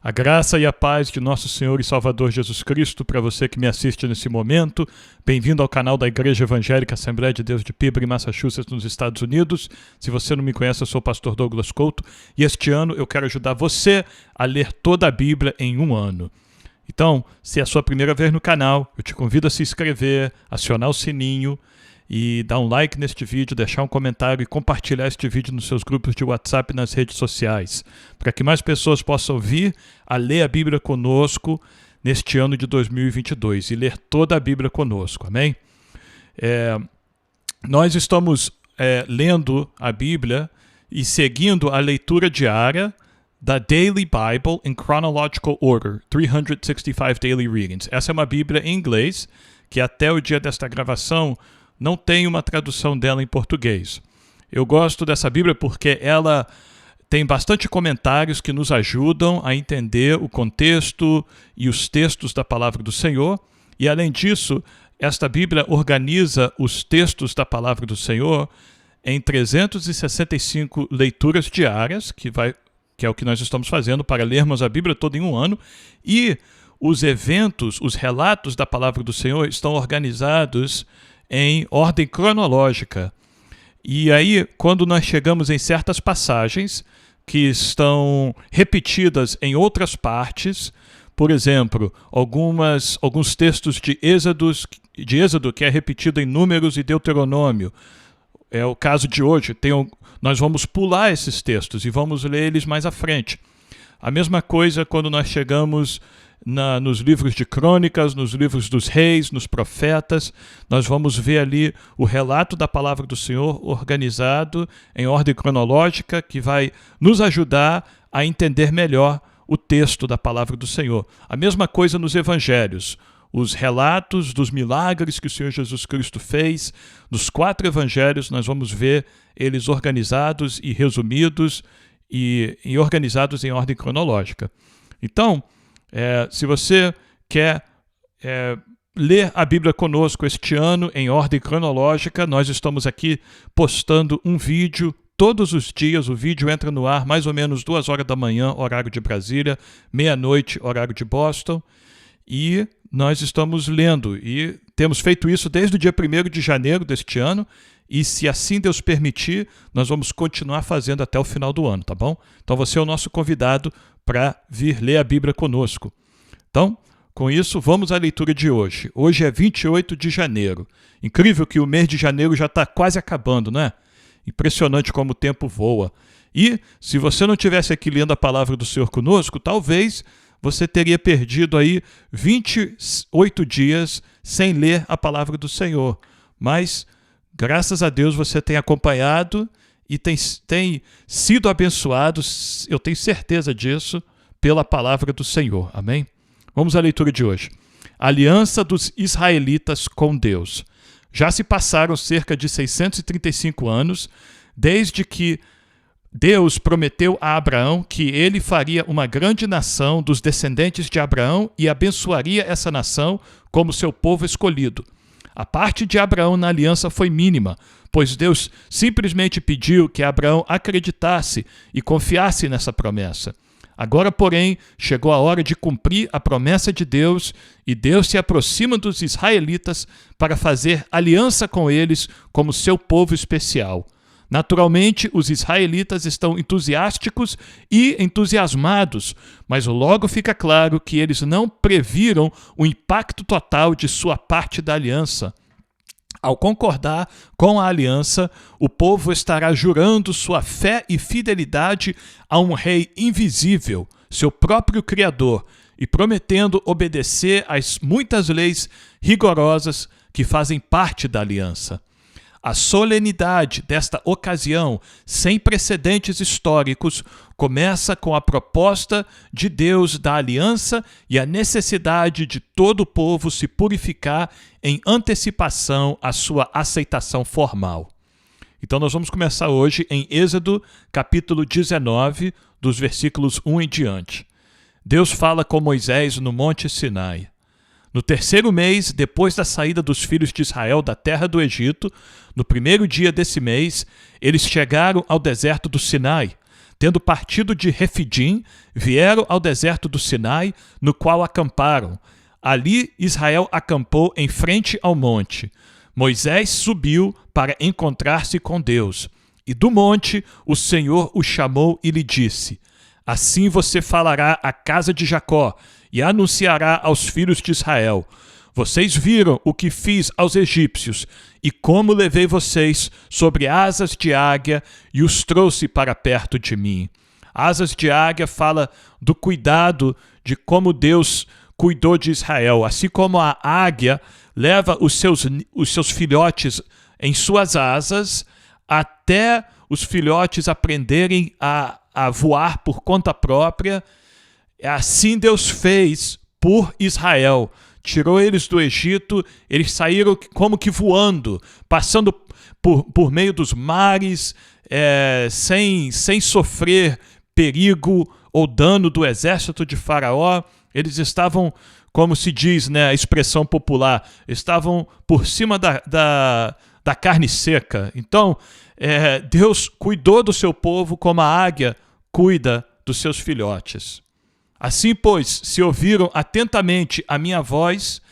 A graça e a paz de nosso Senhor e Salvador Jesus Cristo para você que me assiste nesse momento. Bem-vindo ao canal da Igreja Evangélica Assembleia de Deus de Peabody, Massachusetts, nos Estados Unidos. Se você não me conhece, eu sou o pastor Douglas Couto e este ano eu quero ajudar você a ler toda a Bíblia em um ano. Então, se é a sua primeira vez no canal, eu te convido a se inscrever, acionar o sininho e dar um like neste vídeo, deixar um comentário e compartilhar este vídeo nos seus grupos de WhatsApp e nas redes sociais, para que mais pessoas possam vir a ler a Bíblia conosco neste ano de 2022 e ler toda a Bíblia conosco, amém? Nós estamos lendo a Bíblia e seguindo a leitura diária da Daily Bible in Chronological Order, 365 Daily Readings. Essa é uma Bíblia em inglês, que até o dia desta gravação não tem uma tradução dela em português. Eu gosto dessa Bíblia porque ela tem bastante comentários que nos ajudam a entender o contexto e os textos da Palavra do Senhor. E, além disso, esta Bíblia organiza os textos da Palavra do Senhor em 365 leituras diárias, que é o que nós estamos fazendo para lermos a Bíblia toda em um ano. E os eventos, os relatos da Palavra do Senhor estão organizados em ordem cronológica. E aí, quando nós chegamos em certas passagens que estão repetidas em outras partes, por exemplo, alguns textos de Êxodo que é repetido em Números e Deuteronômio. É o caso de hoje. Nós vamos pular esses textos e vamos ler eles mais à frente. A mesma coisa quando nós chegamos nos livros de crônicas, nos livros dos reis, nos profetas, nós vamos ver ali o relato da palavra do Senhor organizado em ordem cronológica que vai nos ajudar a entender melhor o texto da palavra do Senhor. A mesma coisa nos evangelhos. Os relatos dos milagres que o Senhor Jesus Cristo fez, nos 4 evangelhos, nós vamos ver eles organizados e resumidos e organizados em ordem cronológica. Então, se você quer ler a Bíblia conosco este ano em ordem cronológica, nós estamos aqui postando um vídeo todos os dias. O vídeo entra no ar mais ou menos 2 horas da manhã, horário de Brasília, meia-noite, horário de Boston, e nós estamos lendo. E temos feito isso desde o dia 1º de janeiro deste ano, e se assim Deus permitir, nós vamos continuar fazendo até o final do ano, tá bom? Então você é o nosso convidado para vir ler a Bíblia conosco. Então, com isso, vamos à leitura de hoje. Hoje é 28 de janeiro. Incrível que o mês de janeiro já está quase acabando, não é? Impressionante como o tempo voa. E, se você não estivesse aqui lendo a palavra do Senhor conosco, talvez você teria perdido aí 28 dias sem ler a palavra do Senhor. Mas, graças a Deus, você tem acompanhado e tem sido abençoado, eu tenho certeza disso, pela palavra do Senhor. Amém? Vamos à leitura de hoje. Aliança dos israelitas com Deus. Já se passaram cerca de 635 anos desde que Deus prometeu a Abraão que ele faria uma grande nação dos descendentes de Abraão e abençoaria essa nação como seu povo escolhido. A parte de Abraão na aliança foi mínima, pois Deus simplesmente pediu que Abraão acreditasse e confiasse nessa promessa. Agora, porém, chegou a hora de cumprir a promessa de Deus e Deus se aproxima dos israelitas para fazer aliança com eles como seu povo especial. Naturalmente, os israelitas estão entusiásticos e entusiasmados, mas logo fica claro que eles não previram o impacto total de sua parte da aliança. Ao concordar com a aliança, o povo estará jurando sua fé e fidelidade a um rei invisível, seu próprio Criador, e prometendo obedecer às muitas leis rigorosas que fazem parte da aliança. A solenidade desta ocasião, sem precedentes históricos, começa com a proposta de Deus da aliança e a necessidade de todo o povo se purificar em antecipação à sua aceitação formal. Então nós vamos começar hoje em Êxodo, capítulo 19, dos versículos 1 em diante. Deus fala com Moisés no Monte Sinai. No 3º mês, depois da saída dos filhos de Israel da terra do Egito, no 1º dia desse mês, eles chegaram ao deserto do Sinai. Tendo partido de Refidim, vieram ao deserto do Sinai, no qual acamparam. Ali Israel acampou em frente ao monte. Moisés subiu para encontrar-se com Deus. E do monte o Senhor o chamou e lhe disse: Assim você falará à casa de Jacó e anunciará aos filhos de Israel: Vocês viram o que fiz aos egípcios e como levei vocês sobre asas de águia e os trouxe para perto de mim. Asas de águia fala do cuidado, de como Deus cuidou de Israel. Assim como a águia leva os seus filhotes em suas asas até os filhotes aprenderem a voar por conta própria, assim Deus fez por Israel. Tirou eles do Egito, eles saíram como que voando, passando por meio dos mares, sem sofrer perigo ou dano do exército de Faraó. Eles estavam, como se diz, né, a expressão popular, estavam por cima da carne seca. Então, Deus cuidou do seu povo como a águia cuida dos seus filhotes. Assim, pois, se ouviram atentamente a minha voz,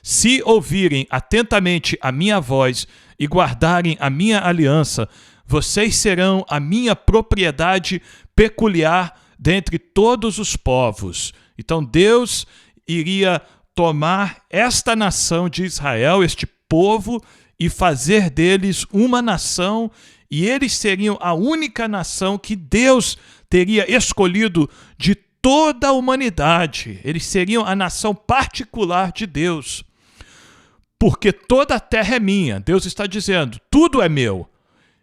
se ouvirem atentamente a minha voz e guardarem a minha aliança, vocês serão a minha propriedade peculiar dentre todos os povos. Então Deus iria tomar esta nação de Israel, este povo, e fazer deles uma nação, e eles seriam a única nação que Deus teria escolhido de toda a humanidade. Eles seriam a nação particular de Deus. Porque toda a terra é minha. Deus está dizendo, tudo é meu.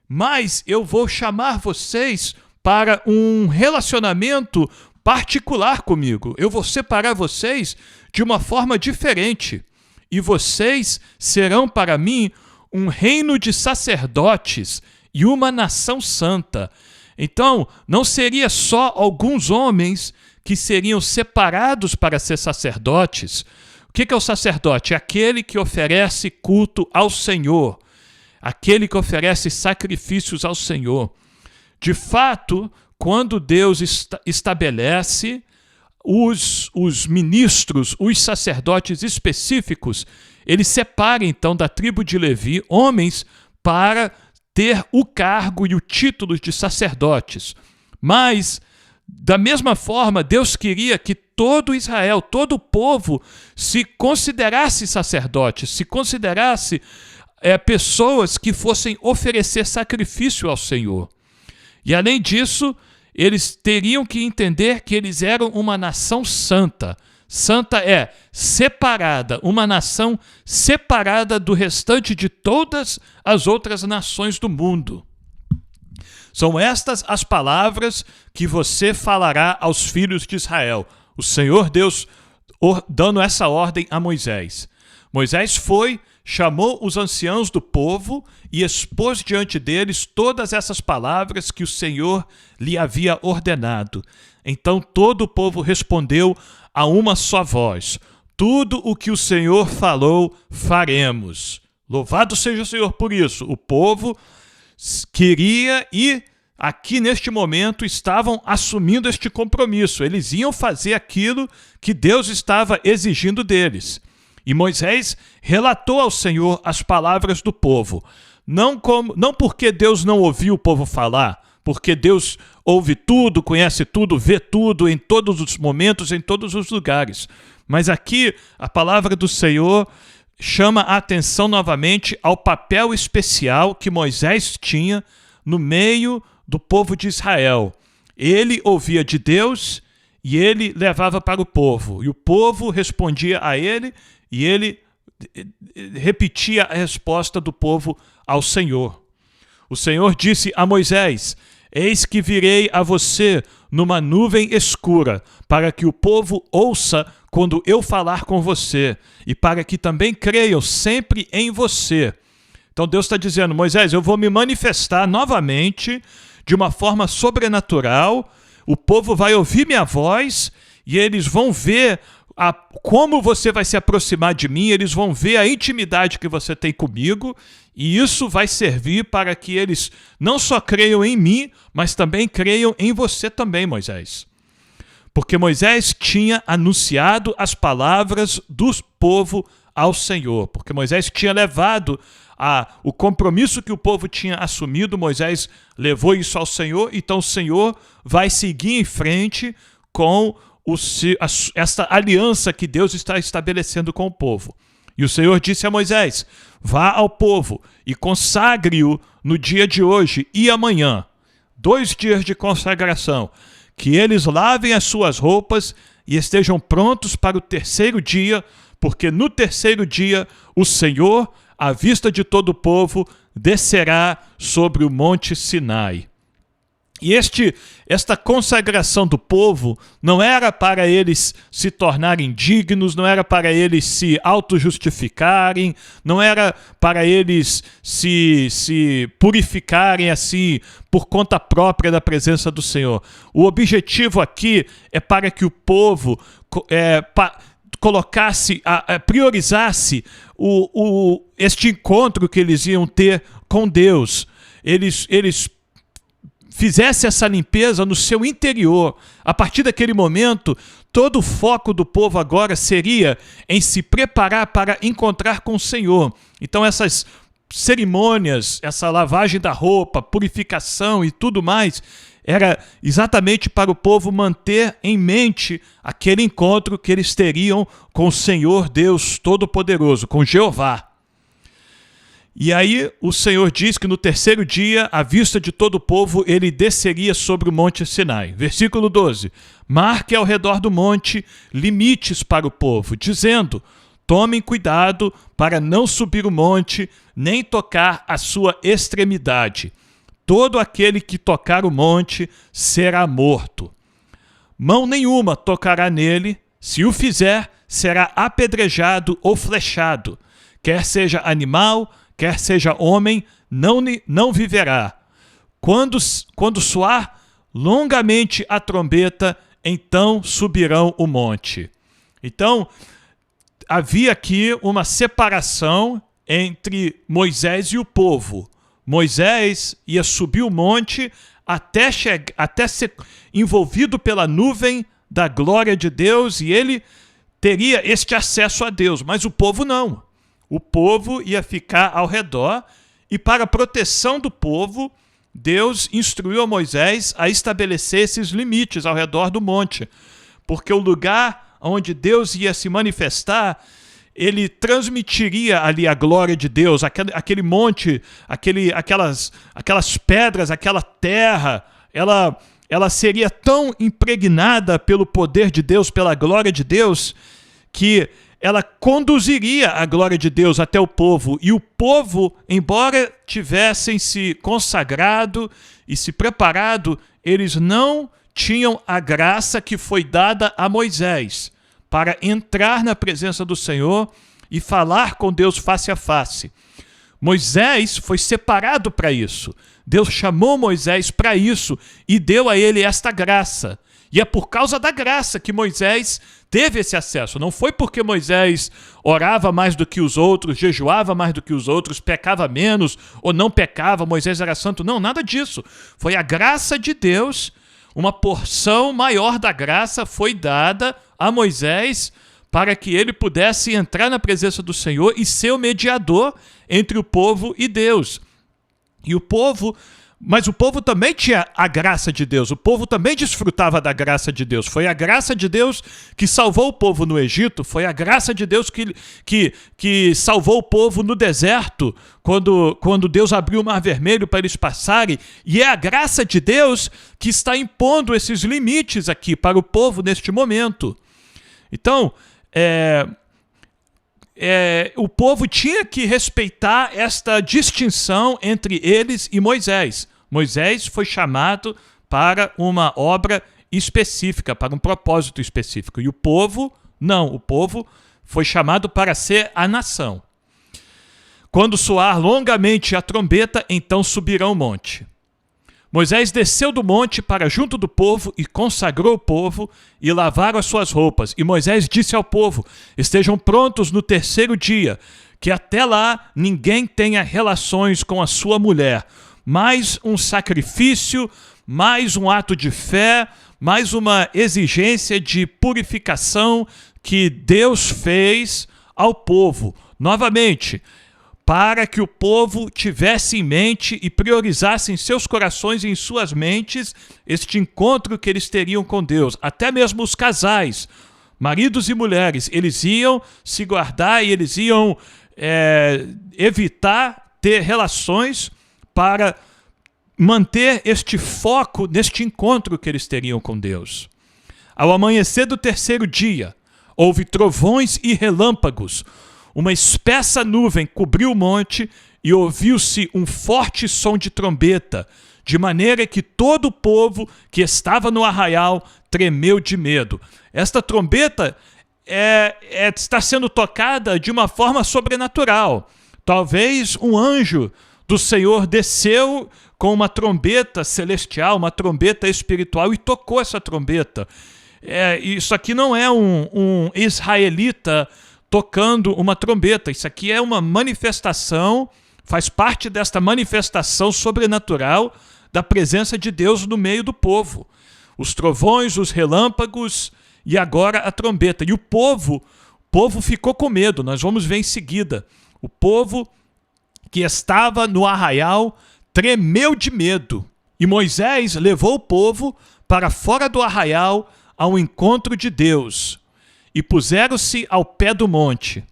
Mas eu vou chamar vocês para um relacionamento particular comigo. Eu vou separar vocês de uma forma diferente. E vocês serão para mim um reino de sacerdotes e uma nação santa. Então, não seria só alguns homens que seriam separados para ser sacerdotes. O que é o sacerdote? É aquele que oferece culto ao Senhor, aquele que oferece sacrifícios ao Senhor. De fato, quando Deus estabelece os ministros, os sacerdotes específicos, ele separa então da tribo de Levi homens para ter o cargo e o título de sacerdotes. Mas, da mesma forma, Deus queria que todo Israel, todo o povo, se considerasse sacerdotes, se considerasse pessoas que fossem oferecer sacrifício ao Senhor. E, além disso, eles teriam que entender que eles eram uma nação santa. Santa é separada, uma nação separada do restante de todas as outras nações do mundo. São estas as palavras que você falará aos filhos de Israel. O Senhor Deus dando essa ordem a Moisés. Moisés foi, chamou os anciãos do povo e expôs diante deles todas essas palavras que o Senhor lhe havia ordenado. Então todo o povo respondeu a uma só voz: tudo o que o Senhor falou, faremos. Louvado seja o Senhor por isso. O povo queria e aqui neste momento estavam assumindo este compromisso. Eles iam fazer aquilo que Deus estava exigindo deles. E Moisés relatou ao Senhor as palavras do povo. Não porque Deus não ouviu o povo falar, porque Deus ouve tudo, conhece tudo, vê tudo em todos os momentos, em todos os lugares. Mas aqui a palavra do Senhor chama a atenção novamente ao papel especial que Moisés tinha no meio do povo de Israel. Ele ouvia de Deus e ele levava para o povo. E o povo respondia a ele e ele repetia a resposta do povo ao Senhor. O Senhor disse a Moisés: eis que virei a você numa nuvem escura, para que o povo ouça quando eu falar com você, e para que também creiam sempre em você. Então Deus está dizendo: Moisés, eu vou me manifestar novamente de uma forma sobrenatural, o povo vai ouvir minha voz e eles vão ver como você vai se aproximar de mim, eles vão ver a intimidade que você tem comigo, e isso vai servir para que eles não só creiam em mim, mas também creiam em você também, Moisés. Porque Moisés tinha anunciado as palavras do povo ao Senhor, porque Moisés tinha levado o compromisso que o povo tinha assumido, Moisés levou isso ao Senhor, então o Senhor vai seguir em frente com esta aliança que Deus está estabelecendo com o povo. E o Senhor disse a Moisés: vá ao povo e consagre-o no dia de hoje e amanhã, 2 dias de consagração, que eles lavem as suas roupas e estejam prontos para o 3º dia, porque no 3º dia o Senhor, à vista de todo o povo, descerá sobre o monte Sinai. E esta consagração do povo não era para eles se tornarem dignos, não era para eles se auto-justificarem, não era para eles se purificarem assim por conta própria da presença do Senhor. O objetivo aqui é para que o povo priorizasse este encontro que eles iam ter com Deus. Eles fizesse essa limpeza no seu interior. A partir daquele momento, todo o foco do povo agora seria em se preparar para encontrar com o Senhor. Então essas cerimônias, essa lavagem da roupa, purificação e tudo mais, era exatamente para o povo manter em mente aquele encontro que eles teriam com o Senhor Deus Todo-Poderoso, com Jeová. E aí o Senhor diz que no 3º dia, à vista de todo o povo, ele desceria sobre o monte Sinai. Versículo 12. Marque ao redor do monte limites para o povo, dizendo: tomem cuidado para não subir o monte, nem tocar a sua extremidade. Todo aquele que tocar o monte será morto. Mão nenhuma tocará nele, se o fizer, será apedrejado ou flechado. Quer seja animal, quer seja homem, não viverá. Quando soar longamente a trombeta, então subirão o monte. Então, havia aqui uma separação entre Moisés e o povo. Moisés ia subir o monte até ser envolvido pela nuvem da glória de Deus, e ele teria este acesso a Deus, mas o povo não. O povo ia ficar ao redor, e para a proteção do povo, Deus instruiu a Moisés a estabelecer esses limites ao redor do monte, porque o lugar onde Deus ia se manifestar, ele transmitiria ali a glória de Deus, aquele monte, aquelas pedras, aquela terra, ela seria tão impregnada pelo poder de Deus, pela glória de Deus, que ela conduziria a glória de Deus até o povo. E o povo, embora tivessem se consagrado e se preparado, eles não tinham a graça que foi dada a Moisés para entrar na presença do Senhor e falar com Deus face a face. Moisés foi separado para isso. Deus chamou Moisés para isso e deu a ele esta graça. E é por causa da graça que Moisés teve esse acesso. Não foi porque Moisés orava mais do que os outros, jejuava mais do que os outros, pecava menos ou não pecava, Moisés era santo. Não, nada disso. Foi a graça de Deus, uma porção maior da graça foi dada a Moisés para que ele pudesse entrar na presença do Senhor e ser o mediador entre o povo e Deus. Mas o povo também tinha a graça de Deus, o povo também desfrutava da graça de Deus. Foi a graça de Deus que salvou o povo no Egito, foi a graça de Deus que salvou o povo no deserto, quando Deus abriu o Mar Vermelho para eles passarem. E é a graça de Deus que está impondo esses limites aqui para o povo neste momento. Então, o povo tinha que respeitar esta distinção entre eles e Moisés. Moisés foi chamado para uma obra específica, para um propósito específico. E o povo, não. O povo foi chamado para ser a nação. Quando soar longamente a trombeta, então subirão o monte. Moisés desceu do monte para junto do povo e consagrou o povo e lavaram as suas roupas. E Moisés disse ao povo: estejam prontos no terceiro dia, que até lá ninguém tenha relações com a sua mulher. Mais um sacrifício, mais um ato de fé, mais uma exigência de purificação que Deus fez ao povo. Novamente, para que o povo tivesse em mente e priorizasse em seus corações e em suas mentes este encontro que eles teriam com Deus. Até mesmo os casais, maridos e mulheres, eles iam se guardar e eles iam evitar ter relações para manter este foco neste encontro que eles teriam com Deus. Ao amanhecer do terceiro dia, houve trovões e relâmpagos. Uma espessa nuvem cobriu o monte e ouviu-se um forte som de trombeta, de maneira que todo o povo que estava no arraial tremeu de medo. Esta trombeta está sendo tocada de uma forma sobrenatural. Talvez um anjo do Senhor desceu com uma trombeta celestial, uma trombeta espiritual e tocou essa trombeta. Isso aqui não é um israelita tocando uma trombeta. Isso aqui é uma manifestação, faz parte desta manifestação sobrenatural da presença de Deus no meio do povo. Os trovões, os relâmpagos e agora a trombeta. E o povo ficou com medo, nós vamos ver em seguida. O povo que estava no arraial tremeu de medo. E Moisés levou o povo para fora do arraial ao encontro de Deus. E puseram-se ao pé do monte.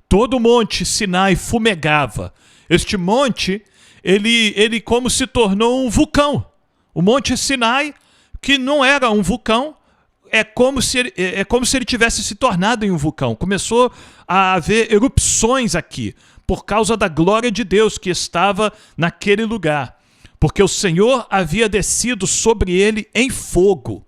Todo o monte Sinai fumegava. Este monte, ele como se tornou um vulcão. O monte Sinai, que não era um vulcão, é como se ele tivesse se tornado em um vulcão. Começou a haver erupções aqui, por causa da glória de Deus que estava naquele lugar. Porque o Senhor havia descido sobre ele em fogo.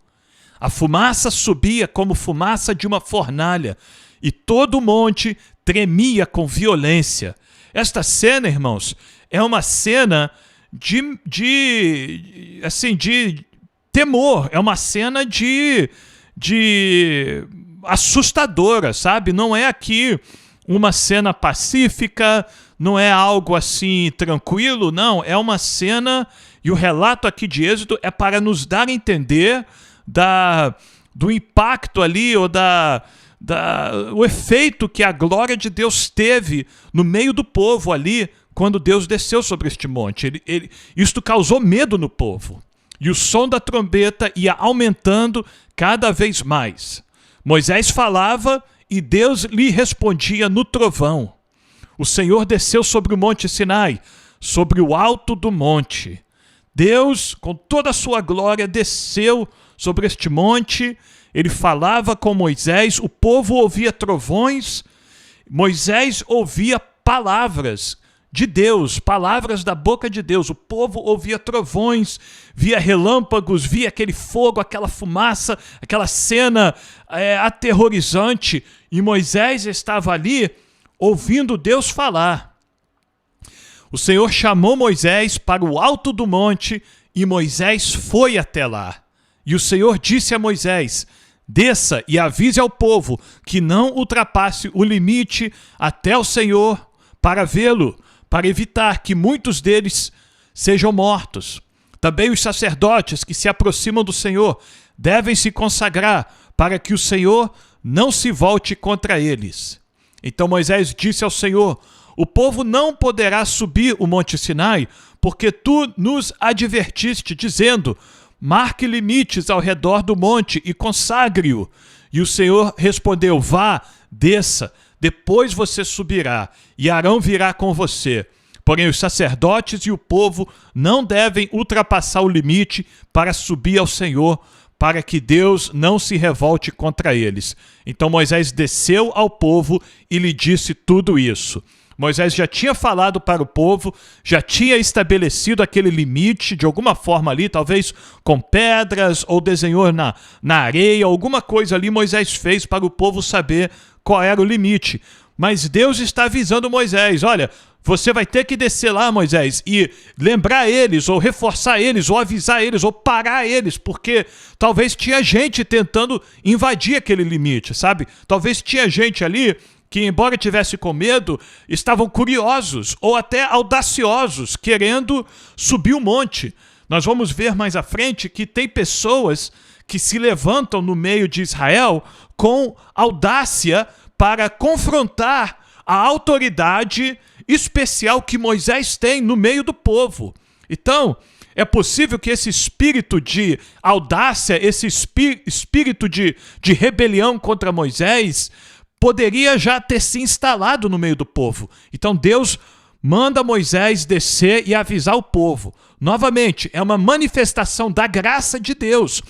A fumaça subia como fumaça de uma fornalha, e todo o monte tremia com violência. Esta cena, irmãos, é uma cena de temor, é uma cena de assustadora, sabe? Não é aqui uma cena pacífica, não é algo assim tranquilo, não. É uma cena, e o relato aqui de Êxodo é para nos dar a entender do impacto ali, ou o efeito que a glória de Deus teve no meio do povo ali, quando Deus desceu sobre este monte. Isto causou medo no povo. E o som da trombeta ia aumentando cada vez mais. Moisés falava e Deus lhe respondia no trovão. O Senhor desceu sobre o monte Sinai, sobre o alto do monte. Deus, com toda a sua glória, desceu sobre este monte. Ele falava com Moisés, o povo ouvia trovões, Moisés ouvia palavras de Deus, palavras da boca de Deus. O povo ouvia trovões, via relâmpagos, via aquele fogo, aquela fumaça, aquela cena aterrorizante, e Moisés estava ali ouvindo Deus falar. O Senhor chamou Moisés para o alto do monte e Moisés foi até lá. E o Senhor disse a Moisés: desça e avise ao povo que não ultrapasse o limite até o Senhor para vê-lo, para evitar que muitos deles sejam mortos. Também os sacerdotes que se aproximam do Senhor devem se consagrar para que o Senhor não se volte contra eles. Então Moisés disse ao Senhor: o povo não poderá subir o monte Sinai, porque tu nos advertiste, dizendo: marque limites ao redor do monte e consagre-o. E o Senhor respondeu: vá, desça, depois você subirá, e Arão virá com você. Porém, os sacerdotes e o povo não devem ultrapassar o limite para subir ao Senhor, para que Deus não se revolte contra eles. Então Moisés desceu ao povo e lhe disse tudo isso. Moisés já tinha falado para o povo, já tinha estabelecido aquele limite de alguma forma ali, talvez com pedras, ou desenhou na areia, alguma coisa ali Moisés fez para o povo saber qual era o limite. Mas Deus está avisando Moisés: olha, você vai ter que descer lá, Moisés, e lembrar eles, ou reforçar eles, ou avisar eles, ou parar eles, porque talvez tinha gente tentando invadir aquele limite, sabe? Talvez tinha gente ali que, embora tivesse com medo, estavam curiosos ou até audaciosos, querendo subir o monte. Nós vamos ver mais à frente que tem pessoas que se levantam no meio de Israel com audácia para confrontar a autoridade especial que Moisés tem no meio do povo. Então, é possível que esse espírito de audácia, esse espírito de rebelião contra Moisés, poderia já ter se instalado no meio do povo. Então Deus manda Moisés descer e avisar o povo. Novamente, é uma manifestação da graça de Deus,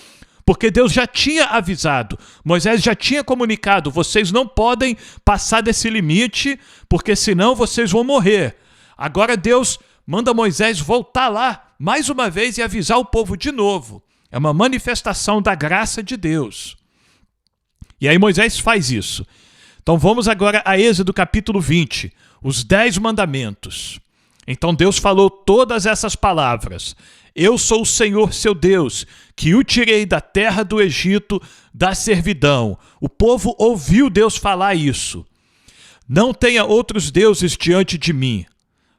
porque Deus já tinha avisado, Moisés já tinha comunicado, vocês não podem passar desse limite, porque senão vocês vão morrer. Agora Deus manda Moisés voltar lá, mais uma vez, e avisar o povo de novo. É uma manifestação da graça de Deus. E aí Moisés faz isso. Então vamos agora a Êxodo capítulo 20, os 10 mandamentos. Então Deus falou todas essas palavras. Eu sou o Senhor seu Deus, que o tirei da terra do Egito, da servidão. O povo ouviu Deus falar isso. Não tenha outros deuses diante de mim.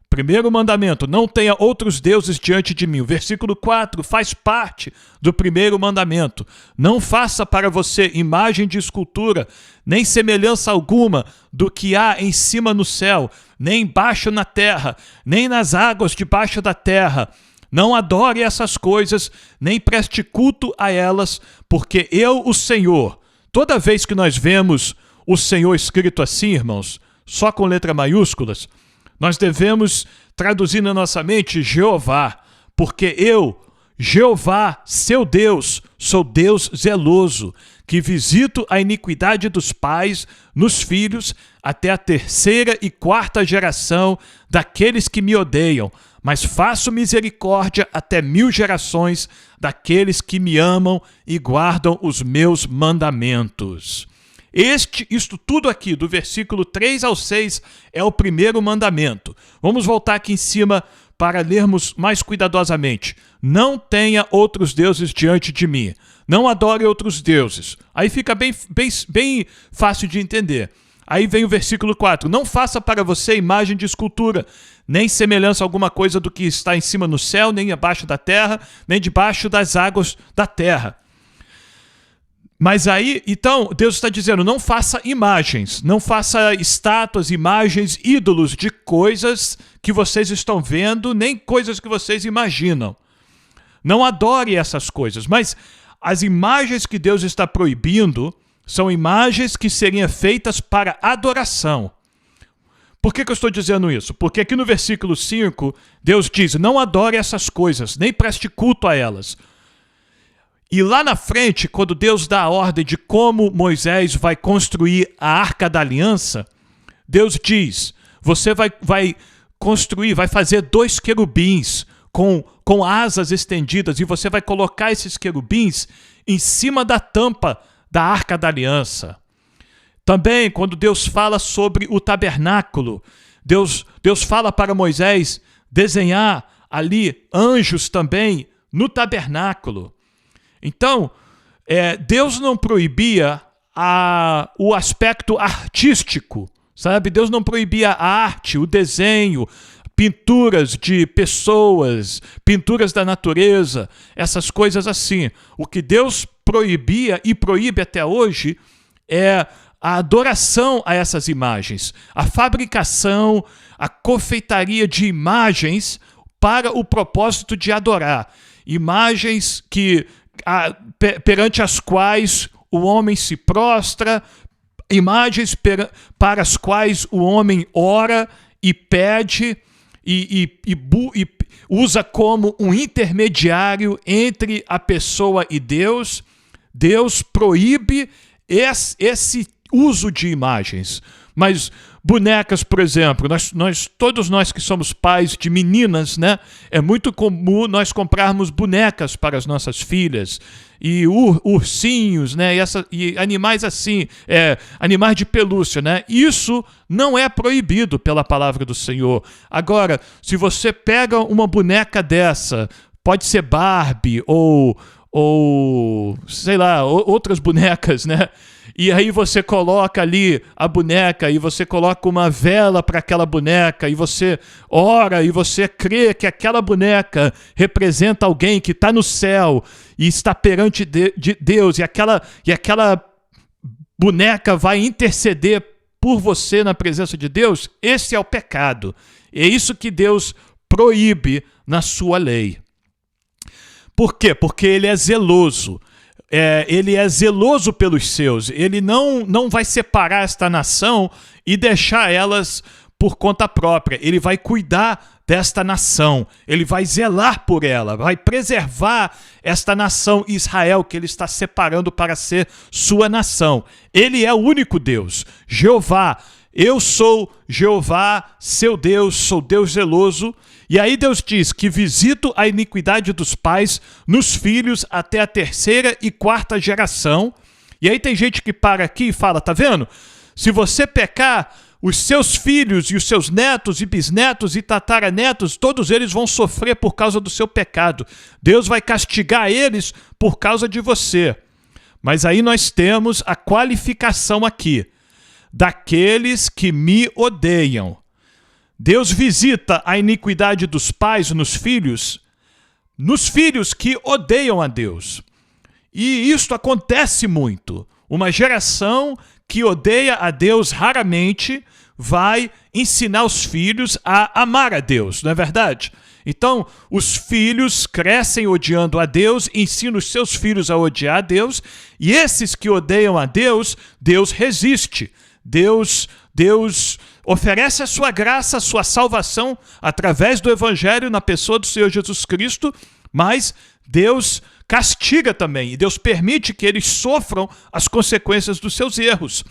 Primeiro mandamento, não tenha outros deuses diante de mim. O versículo 4 faz parte do primeiro mandamento. Não faça para você imagem de escultura, nem semelhança alguma do que há em cima no céu, nem embaixo na terra, nem nas águas debaixo da terra. Não adore essas coisas, nem preste culto a elas, porque eu, o Senhor, toda vez que nós vemos o Senhor escrito assim, irmãos, só com letra maiúsculas, nós devemos traduzir na nossa mente Jeová, porque eu, Jeová, seu Deus, sou Deus zeloso, que visito a iniquidade dos pais nos filhos até a 3ª e 4ª geração daqueles que me odeiam, mas faço misericórdia até 1000 gerações daqueles que me amam e guardam os meus mandamentos. Isto tudo aqui, do versículo 3 ao 6, é o primeiro mandamento. Vamos voltar aqui em cima para lermos mais cuidadosamente. Não tenha outros deuses diante de mim. Não adore outros deuses. Aí fica bem fácil de entender. Aí vem o versículo 4. Não faça para você imagem de escultura, nem semelhança alguma coisa do que está em cima no céu, nem abaixo da terra, nem debaixo das águas da terra. Mas aí, então, Deus está dizendo, não faça imagens, não faça estátuas, imagens, ídolos de coisas que vocês estão vendo, nem coisas que vocês imaginam. Não adore essas coisas, mas as imagens que Deus está proibindo são imagens que seriam feitas para adoração. Por que eu estou dizendo isso? Porque aqui no versículo 5, Deus diz, não adore essas coisas, nem preste culto a elas. E lá na frente, quando Deus dá a ordem de como Moisés vai construir a Arca da Aliança, Deus diz, você vai construir, vai fazer 2 querubins com asas estendidas, e você vai colocar esses querubins em cima da tampa da Arca da Aliança. Também, quando Deus fala sobre o tabernáculo, Deus fala para Moisés desenhar ali anjos também no tabernáculo. Então, Deus não proibia o aspecto artístico, sabe? Deus não proibia a arte, o desenho, pinturas de pessoas, pinturas da natureza, essas coisas assim. O que Deus proibia e proíbe até hoje é a adoração a essas imagens, a fabricação, a confeitaria de imagens para o propósito de adorar. Imagens perante as quais o homem se prostra, imagens para as quais o homem ora e pede e usa como um intermediário entre a pessoa e Deus. Deus proíbe esse uso de imagens. Mas bonecas, por exemplo, todos nós que somos pais de meninas, né? É muito comum nós comprarmos bonecas para as nossas filhas e ursinhos, né? E animais assim, animais de pelúcia, né? Isso não é proibido pela palavra do Senhor. Agora, se você pega uma boneca dessa, pode ser Barbie ou sei lá, outras bonecas, né? E aí você coloca ali a boneca e você coloca uma vela para aquela boneca e você ora e você crê que aquela boneca representa alguém que está no céu e está perante de Deus e aquela boneca vai interceder por você na presença de Deus. Esse é o pecado. É isso que Deus proíbe na sua lei. Por quê? Porque ele é zeloso. Ele é zeloso pelos seus. Ele não vai separar esta nação e deixar elas por conta própria. Ele vai cuidar desta nação. Ele vai zelar por ela. Vai preservar esta nação Israel que ele está separando para ser sua nação. Ele é o único Deus. Jeová. Eu sou Jeová, seu Deus, sou Deus zeloso. E aí Deus diz que visito a iniquidade dos pais nos filhos até a 3ª e 4ª geração. E aí tem gente que para aqui e fala, tá vendo? Se você pecar, os seus filhos e os seus netos e bisnetos e tataranetos, todos eles vão sofrer por causa do seu pecado. Deus vai castigar eles por causa de você. Mas aí nós temos a qualificação aqui. Daqueles que me odeiam. Deus visita a iniquidade dos pais nos filhos que odeiam a Deus. E isto acontece muito. Uma geração que odeia a Deus raramente vai ensinar os filhos a amar a Deus, não é verdade? Então, os filhos crescem odiando a Deus, ensinam os seus filhos a odiar a Deus, e esses que odeiam a Deus, Deus resiste. Deus oferece a sua graça, a sua salvação através do Evangelho na pessoa do Senhor Jesus Cristo, mas Deus castiga também e Deus permite que eles sofram as consequências dos seus erros.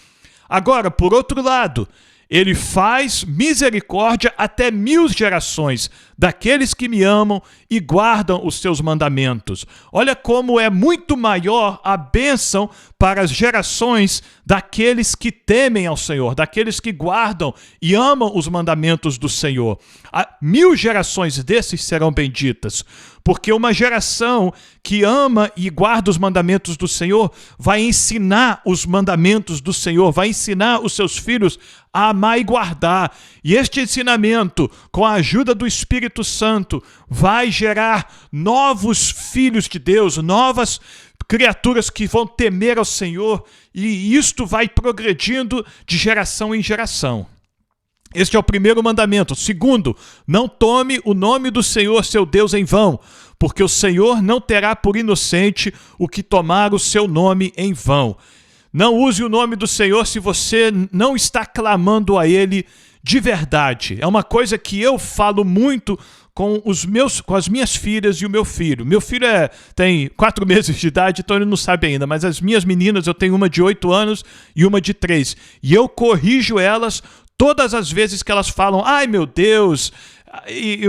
Agora, por outro lado, ele faz misericórdia até 1000 gerações daqueles que me amam e guardam os seus mandamentos. Olha como é muito maior a bênção para as gerações daqueles que temem ao Senhor, daqueles que guardam e amam os mandamentos do Senhor. 1000 gerações desses serão benditas, porque uma geração que ama e guarda os mandamentos do Senhor vai ensinar os mandamentos do Senhor, vai ensinar os seus filhos a amar e guardar. E este ensinamento, com a ajuda do Espírito Santo, vai gerar novos filhos de Deus, novas criaturas que vão temer ao Senhor, e isto vai progredindo de geração em geração. Este é o primeiro mandamento. Segundo, não tome o nome do Senhor, seu Deus, em vão, porque o Senhor não terá por inocente o que tomar o seu nome em vão. Não use o nome do Senhor se você não está clamando a Ele de verdade. É uma coisa que eu falo muito com as minhas filhas e o meu filho. Meu filho tem 4 meses de idade, então ele não sabe ainda, mas as minhas meninas, eu tenho uma de 8 anos e uma de 3. E eu corrijo elas todas as vezes que elas falam, ai meu Deus,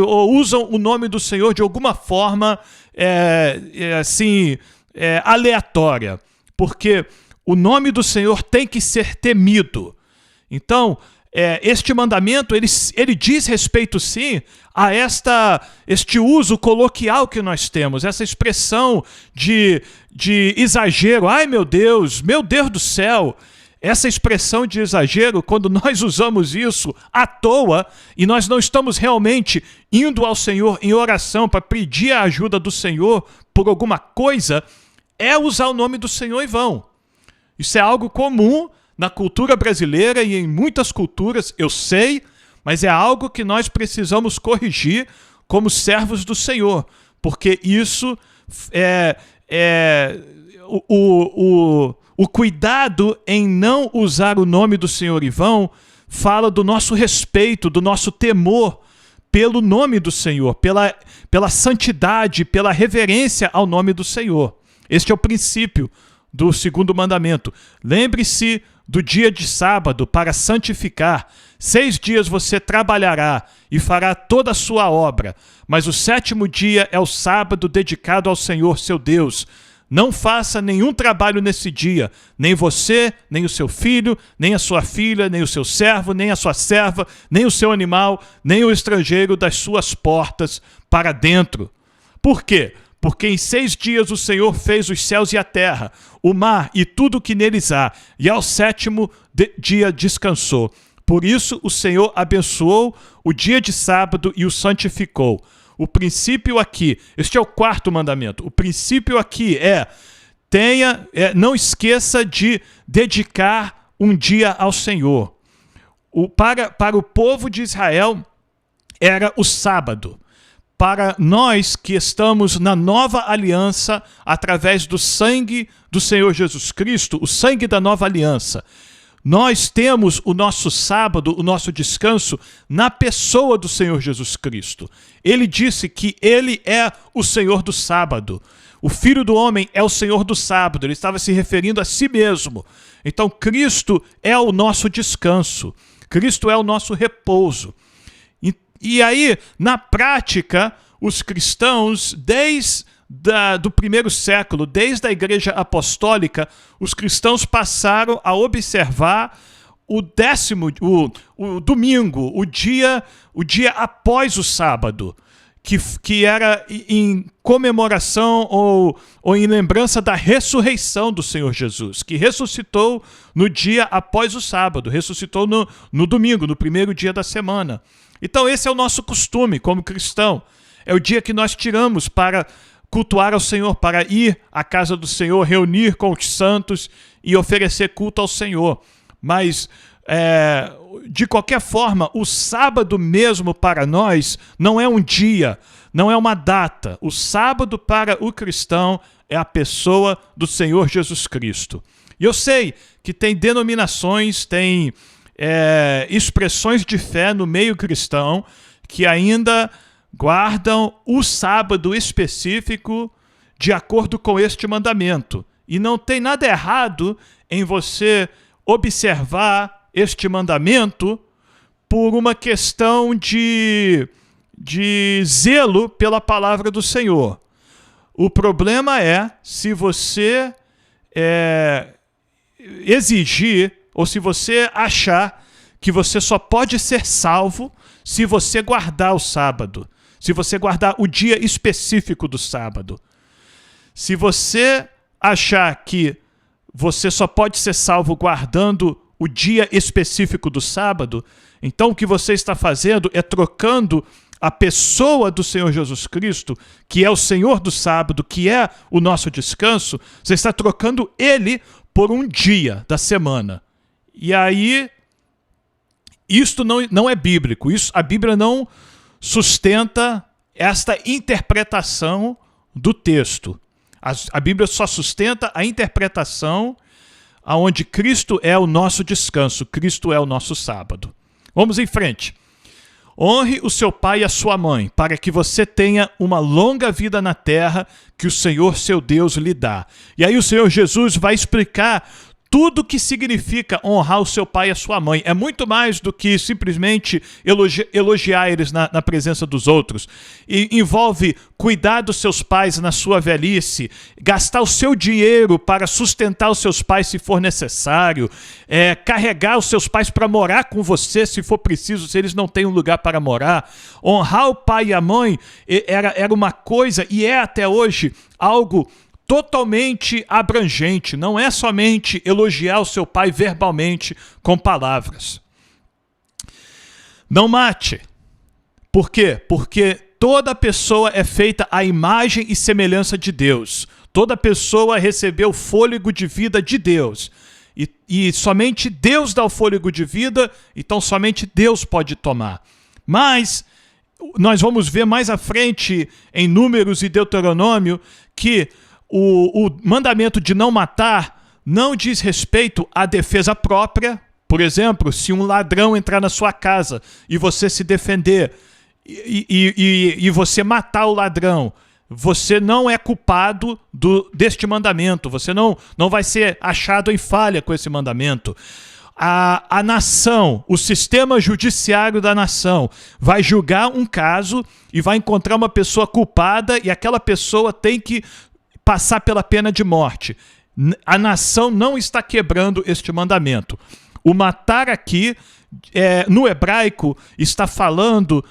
ou usam o nome do Senhor de alguma forma aleatória. Porque o nome do Senhor tem que ser temido. Então, este mandamento, ele diz respeito, sim, a este uso coloquial que nós temos, essa expressão de exagero. Ai, meu Deus do céu! Essa expressão de exagero, quando nós usamos isso à toa e nós não estamos realmente indo ao Senhor em oração para pedir a ajuda do Senhor por alguma coisa, é usar o nome do Senhor em vão. Isso é algo comum na cultura brasileira e em muitas culturas, eu sei, mas é algo que nós precisamos corrigir como servos do Senhor, porque isso o cuidado em não usar o nome do Senhor em vão fala do nosso respeito, do nosso temor pelo nome do Senhor, pela santidade, pela reverência ao nome do Senhor. Este é o princípio do segundo mandamento. Lembre-se do dia de sábado para santificar. 6 dias você trabalhará e fará toda a sua obra, mas o 7º dia é o sábado dedicado ao Senhor seu Deus. Não faça nenhum trabalho nesse dia, nem você, nem o seu filho, nem a sua filha, nem o seu servo, nem a sua serva, nem o seu animal, nem o estrangeiro das suas portas para dentro. Por quê? Porque em 6 dias o Senhor fez os céus e a terra, o mar e tudo o que neles há, e ao 7º dia descansou. Por isso o Senhor abençoou o dia de sábado e o santificou. O princípio aqui, este é o 4º mandamento, o princípio aqui não esqueça de dedicar um dia ao Senhor. Para o povo de Israel era o sábado. Para nós que estamos na nova aliança, através do sangue do Senhor Jesus Cristo, o sangue da nova aliança, nós temos o nosso sábado, o nosso descanso, na pessoa do Senhor Jesus Cristo. Ele disse que Ele é o Senhor do sábado. O Filho do Homem é o Senhor do sábado. Ele estava se referindo a si mesmo. Então, Cristo é o nosso descanso. Cristo é o nosso repouso. E aí, na prática, os cristãos, desde do 1º século, desde a Igreja Apostólica, os cristãos passaram a observar o domingo, o dia após o sábado, que era em comemoração ou em lembrança da ressurreição do Senhor Jesus, que ressuscitou no dia após o sábado, ressuscitou no domingo, no 1º dia da semana. Então esse é o nosso costume como cristão. É o dia que nós tiramos para cultuar ao Senhor, para ir à casa do Senhor, reunir com os santos e oferecer culto ao Senhor. Mas, de qualquer forma, o sábado mesmo para nós não é um dia, não é uma data. O sábado para o cristão é a pessoa do Senhor Jesus Cristo. E eu sei que tem denominações, tem expressões de fé no meio cristão que ainda guardam o sábado específico de acordo com este mandamento. E não tem nada errado em você observar este mandamento por uma questão de zelo pela palavra do Senhor. O problema é se você exigir ou se você achar que você só pode ser salvo se você guardar o sábado, se você guardar o dia específico do sábado. Se você achar que você só pode ser salvo guardando o dia específico do sábado, então o que você está fazendo é trocando a pessoa do Senhor Jesus Cristo, que é o Senhor do sábado, que é o nosso descanso, você está trocando Ele por um dia da semana. E aí, isto não é bíblico. A Bíblia não sustenta esta interpretação do texto. A Bíblia só sustenta a interpretação onde Cristo é o nosso descanso, Cristo é o nosso sábado. Vamos em frente. Honre o seu pai e a sua mãe, para que você tenha uma longa vida na terra que o Senhor seu Deus lhe dá. E aí o Senhor Jesus vai explicar tudo o que significa honrar o seu pai e a sua mãe. É muito mais do que simplesmente elogiar eles na presença dos outros. E envolve cuidar dos seus pais na sua velhice, gastar o seu dinheiro para sustentar os seus pais se for necessário, carregar os seus pais para morar com você se for preciso, se eles não têm um lugar para morar. Honrar o pai e a mãe era uma coisa, e é até hoje, algo totalmente abrangente. Não é somente elogiar o seu pai verbalmente com palavras. Não mate. Por quê? Porque toda pessoa é feita à imagem e semelhança de Deus. Toda pessoa recebeu o fôlego de vida de Deus. E somente Deus dá o fôlego de vida, então somente Deus pode tomar. Mas nós vamos ver mais à frente em Números e Deuteronômio que o mandamento de não matar não diz respeito à defesa própria. Por exemplo, se um ladrão entrar na sua casa e você se defender e você matar o ladrão, você não é culpado deste mandamento. Você não vai ser achado em falha com esse mandamento. A nação, o sistema judiciário da nação vai julgar um caso e vai encontrar uma pessoa culpada e aquela pessoa tem que passar pela pena de morte. A nação não está quebrando este mandamento. O matar aqui, no hebraico, está falando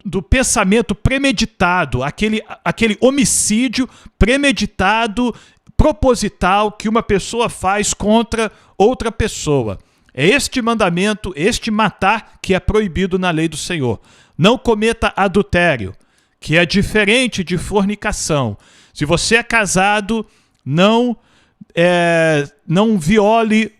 do pensamento premeditado, aquele homicídio premeditado, proposital que uma pessoa faz contra outra pessoa. É este mandamento, este matar, que é proibido na lei do Senhor. Não cometa adultério, que é diferente de fornicação. Se você é casado, não viole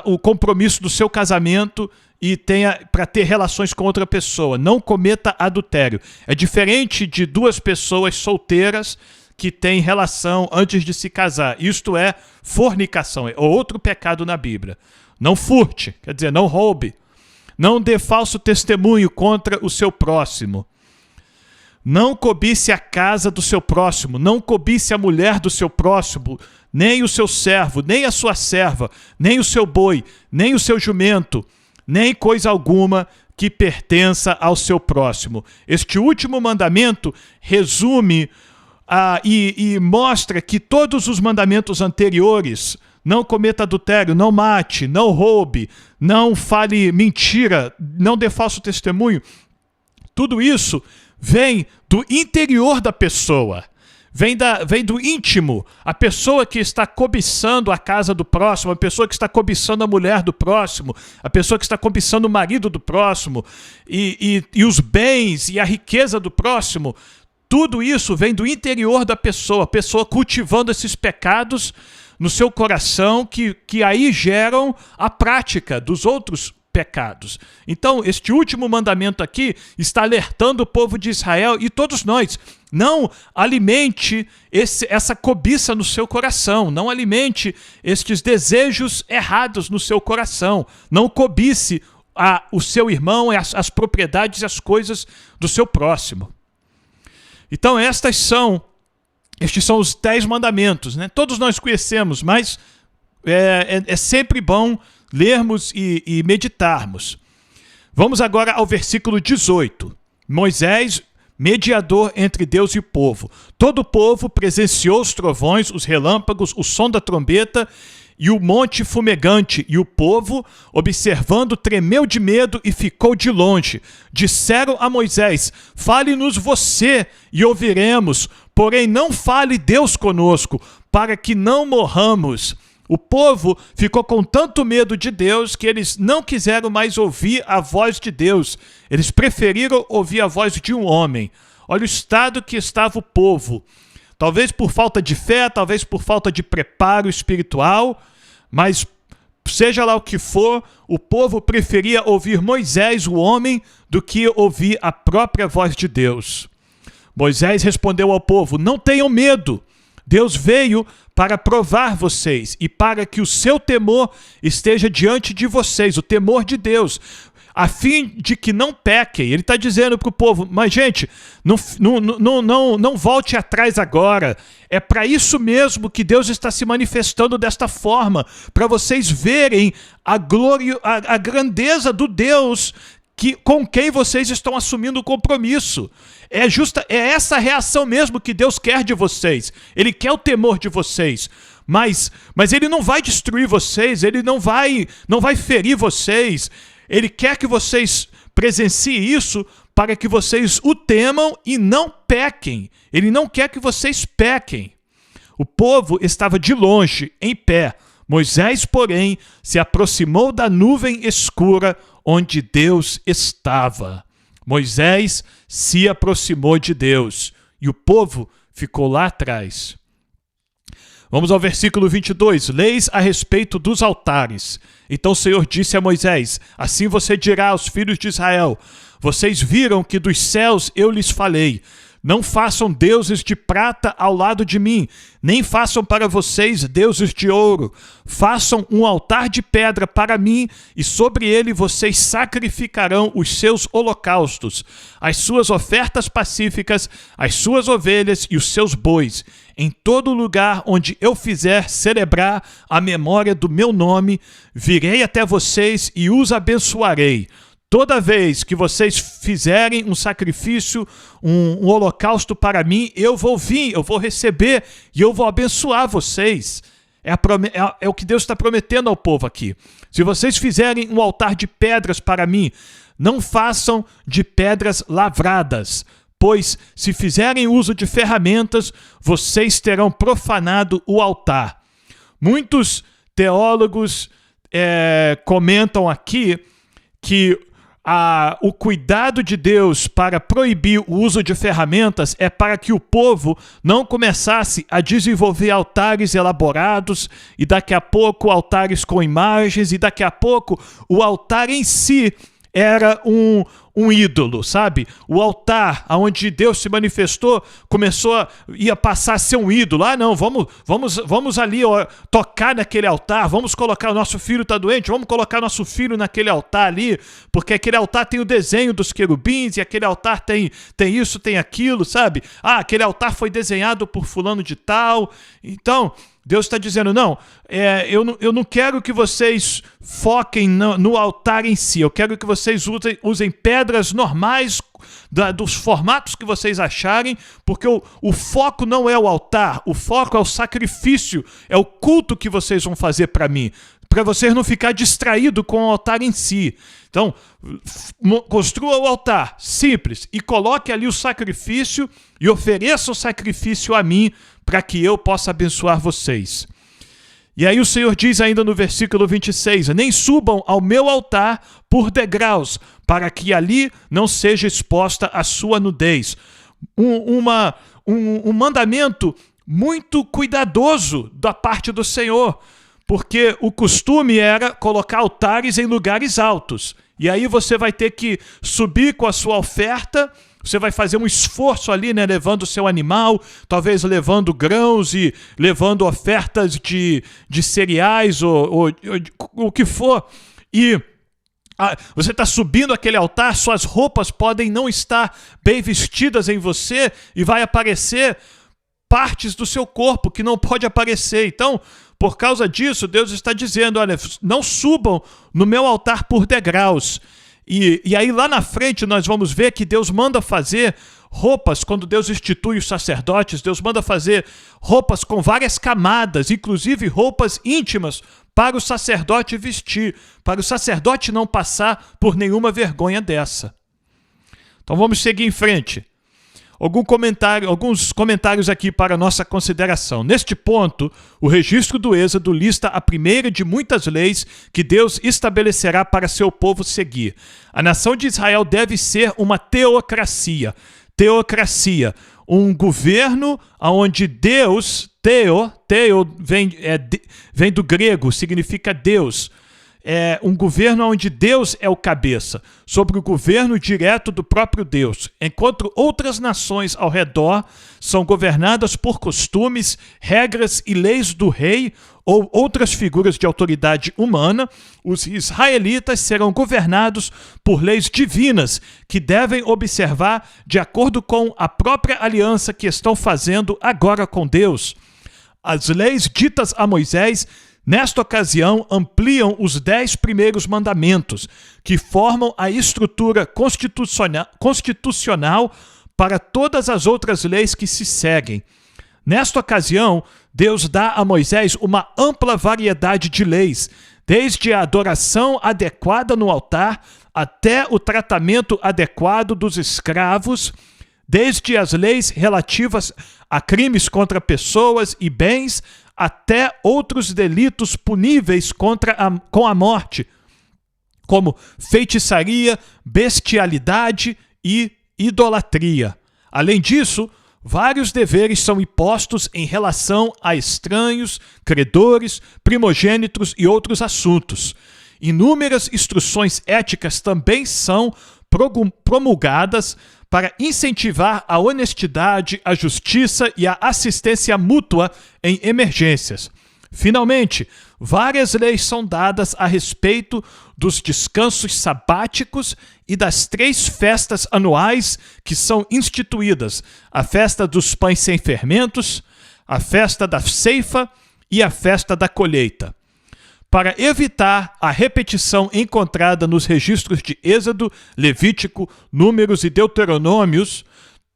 o compromisso do seu casamento e tenha para ter relações com outra pessoa. Não cometa adultério. É diferente de duas pessoas solteiras que têm relação antes de se casar. Isto é fornicação, é outro pecado na Bíblia. Não furte, quer dizer, não roube. Não dê falso testemunho contra o seu próximo. Não cobice a casa do seu próximo, não cobice a mulher do seu próximo, nem o seu servo, nem a sua serva, nem o seu boi, nem o seu jumento, nem coisa alguma que pertença ao seu próximo. Este último mandamento resume e mostra que todos os mandamentos anteriores, não cometa adultério, não mate, não roube, não fale mentira, não dê falso testemunho, tudo isso vem do interior da pessoa, vem do íntimo. A pessoa que está cobiçando a casa do próximo, a pessoa que está cobiçando a mulher do próximo, a pessoa que está cobiçando o marido do próximo e os bens e a riqueza do próximo, tudo isso vem do interior da pessoa, a pessoa cultivando esses pecados no seu coração que aí geram a prática dos outros pecados. Então, este último mandamento aqui está alertando o povo de Israel e todos nós. Não alimente essa cobiça no seu coração. Não alimente estes desejos errados no seu coração. Não cobice o seu irmão, as propriedades e as coisas do seu próximo. Então, estes são os 10 mandamentos, né? Todos nós conhecemos, mas é sempre bom lermos e meditarmos. Vamos agora ao versículo 18. Moisés, mediador entre Deus e o povo. Todo o povo presenciou os trovões, os relâmpagos, o som da trombeta e o monte fumegante. E o povo, observando, tremeu de medo e ficou de longe. Disseram a Moisés: fale-nos você e ouviremos, porém não fale Deus conosco, para que não morramos. O povo ficou com tanto medo de Deus que eles não quiseram mais ouvir a voz de Deus. Eles preferiram ouvir a voz de um homem. Olha o estado que estava o povo. Talvez por falta de fé, talvez por falta de preparo espiritual, mas seja lá o que for, o povo preferia ouvir Moisés, o homem, do que ouvir a própria voz de Deus. Moisés respondeu ao povo: não tenham medo. Deus veio para provar vocês e para que o seu temor esteja diante de vocês, o temor de Deus, a fim de que não pequem. Ele está dizendo para o povo: mas gente, não volte atrás agora. É para isso mesmo que Deus está se manifestando desta forma, para vocês verem a glória, a grandeza do Deus com quem vocês estão assumindo o compromisso. É essa reação mesmo que Deus quer de vocês. Ele quer o temor de vocês. Mas Ele não vai destruir vocês, Ele não vai ferir vocês. Ele quer que vocês presenciem isso para que vocês o temam e não pequem. Ele não quer que vocês pequem. O povo estava de longe, em pé. Moisés, porém, se aproximou da nuvem escura onde Deus estava. Moisés se aproximou de Deus e o povo ficou lá atrás. Vamos ao versículo 22. Leis a respeito dos altares. Então o Senhor disse a Moisés: assim você dirá aos filhos de Israel: vocês viram que dos céus eu lhes falei. Não façam deuses de prata ao lado de mim, nem façam para vocês deuses de ouro. Façam um altar de pedra para mim, e sobre ele vocês sacrificarão os seus holocaustos, as suas ofertas pacíficas, as suas ovelhas e os seus bois. Em todo lugar onde eu fizer celebrar a memória do meu nome, virei até vocês e os abençoarei. Toda vez que vocês fizerem um sacrifício, um holocausto para mim, eu vou vir, eu vou receber e eu vou abençoar vocês. É o que Deus está prometendo ao povo aqui. Se vocês fizerem um altar de pedras para mim, não façam de pedras lavradas, pois se fizerem uso de ferramentas, vocês terão profanado o altar. Muitos teólogos comentam aqui que o cuidado de Deus para proibir o uso de ferramentas é para que o povo não começasse a desenvolver altares elaborados e daqui a pouco altares com imagens e daqui a pouco o altar em si era um ídolo, sabe? O altar onde Deus se manifestou ia passar a ser um ídolo. Ah, não, vamos ali tocar naquele altar, vamos colocar, o nosso filho está doente, vamos colocar nosso filho naquele altar ali, porque aquele altar tem o desenho dos querubins e aquele altar tem isso, tem aquilo, sabe? Ah, aquele altar foi desenhado por fulano de tal. Então, Deus está dizendo, não, eu não quero que vocês foquem no altar em si, eu quero que vocês usem pedras normais, dos formatos que vocês acharem, porque o foco não é o altar, o foco é o sacrifício, é o culto que vocês vão fazer para mim, para vocês não ficar distraídos com o altar em si. Então, construa o altar, simples, e coloque ali o sacrifício e ofereça o sacrifício a mim, para que eu possa abençoar vocês. E aí o Senhor diz ainda no versículo 26, nem subam ao meu altar por degraus, para que ali não seja exposta a sua nudez. Um mandamento muito cuidadoso da parte do Senhor, porque o costume era colocar altares em lugares altos. E aí você vai ter que subir com a sua oferta, você vai fazer um esforço ali, né, levando o seu animal, talvez levando grãos e levando ofertas de cereais ou o que for. E você está subindo aquele altar, suas roupas podem não estar bem vestidas em você e vai aparecer partes do seu corpo que não pode aparecer. Então, por causa disso, Deus está dizendo, olha, não subam no meu altar por degraus. E aí lá na frente nós vamos ver que Deus manda fazer roupas, quando Deus institui os sacerdotes, Deus manda fazer roupas com várias camadas, inclusive roupas íntimas para o sacerdote vestir, para o sacerdote não passar por nenhuma vergonha dessa. Então vamos seguir em frente. Alguns comentários aqui para nossa consideração. Neste ponto, o registro do Êxodo lista a primeira de muitas leis que Deus estabelecerá para seu povo seguir. A nação de Israel deve ser uma teocracia. Teocracia, um governo onde Deus, vem do grego, significa Deus. É um governo onde Deus é o cabeça, sobre o governo direto do próprio Deus, enquanto outras nações ao redor são governadas por costumes, regras e leis do rei ou outras figuras de autoridade humana, os israelitas serão governados por leis divinas que devem observar de acordo com a própria aliança que estão fazendo agora com Deus. As leis ditas a Moisés nesta ocasião, ampliam os 10 primeiros mandamentos, que formam a estrutura constitucional para todas as outras leis que se seguem. Nesta ocasião, Deus dá a Moisés uma ampla variedade de leis, desde a adoração adequada no altar até o tratamento adequado dos escravos, desde as leis relativas a crimes contra pessoas e bens, até outros delitos puníveis com a morte, como feitiçaria, bestialidade e idolatria. Além disso, vários deveres são impostos em relação a estranhos, credores, primogênitos e outros assuntos. Inúmeras instruções éticas também são promulgadas para incentivar a honestidade, a justiça e a assistência mútua em emergências. Finalmente, várias leis são dadas a respeito dos descansos sabáticos e das 3 festas anuais que são instituídas: a festa dos pães sem fermentos, a festa da ceifa e a festa da colheita. Para evitar a repetição encontrada nos registros de Êxodo, Levítico, Números e Deuteronômio,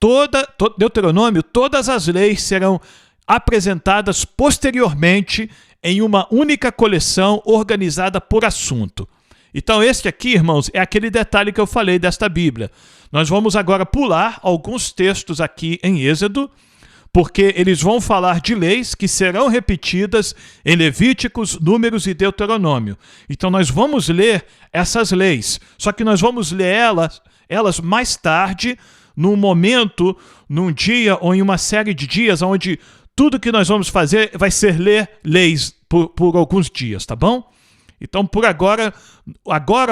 todas as leis serão apresentadas posteriormente em uma única coleção organizada por assunto. Então este aqui, irmãos, é aquele detalhe que eu falei desta Bíblia. Nós vamos agora pular alguns textos aqui em Êxodo, porque eles vão falar de leis que serão repetidas em Levíticos, Números e Deuteronômio. Então nós vamos ler essas leis, só que nós vamos ler elas mais tarde, num momento, num dia ou em uma série de dias, onde tudo que nós vamos fazer vai ser ler leis por alguns dias, tá bom? Então, por agora,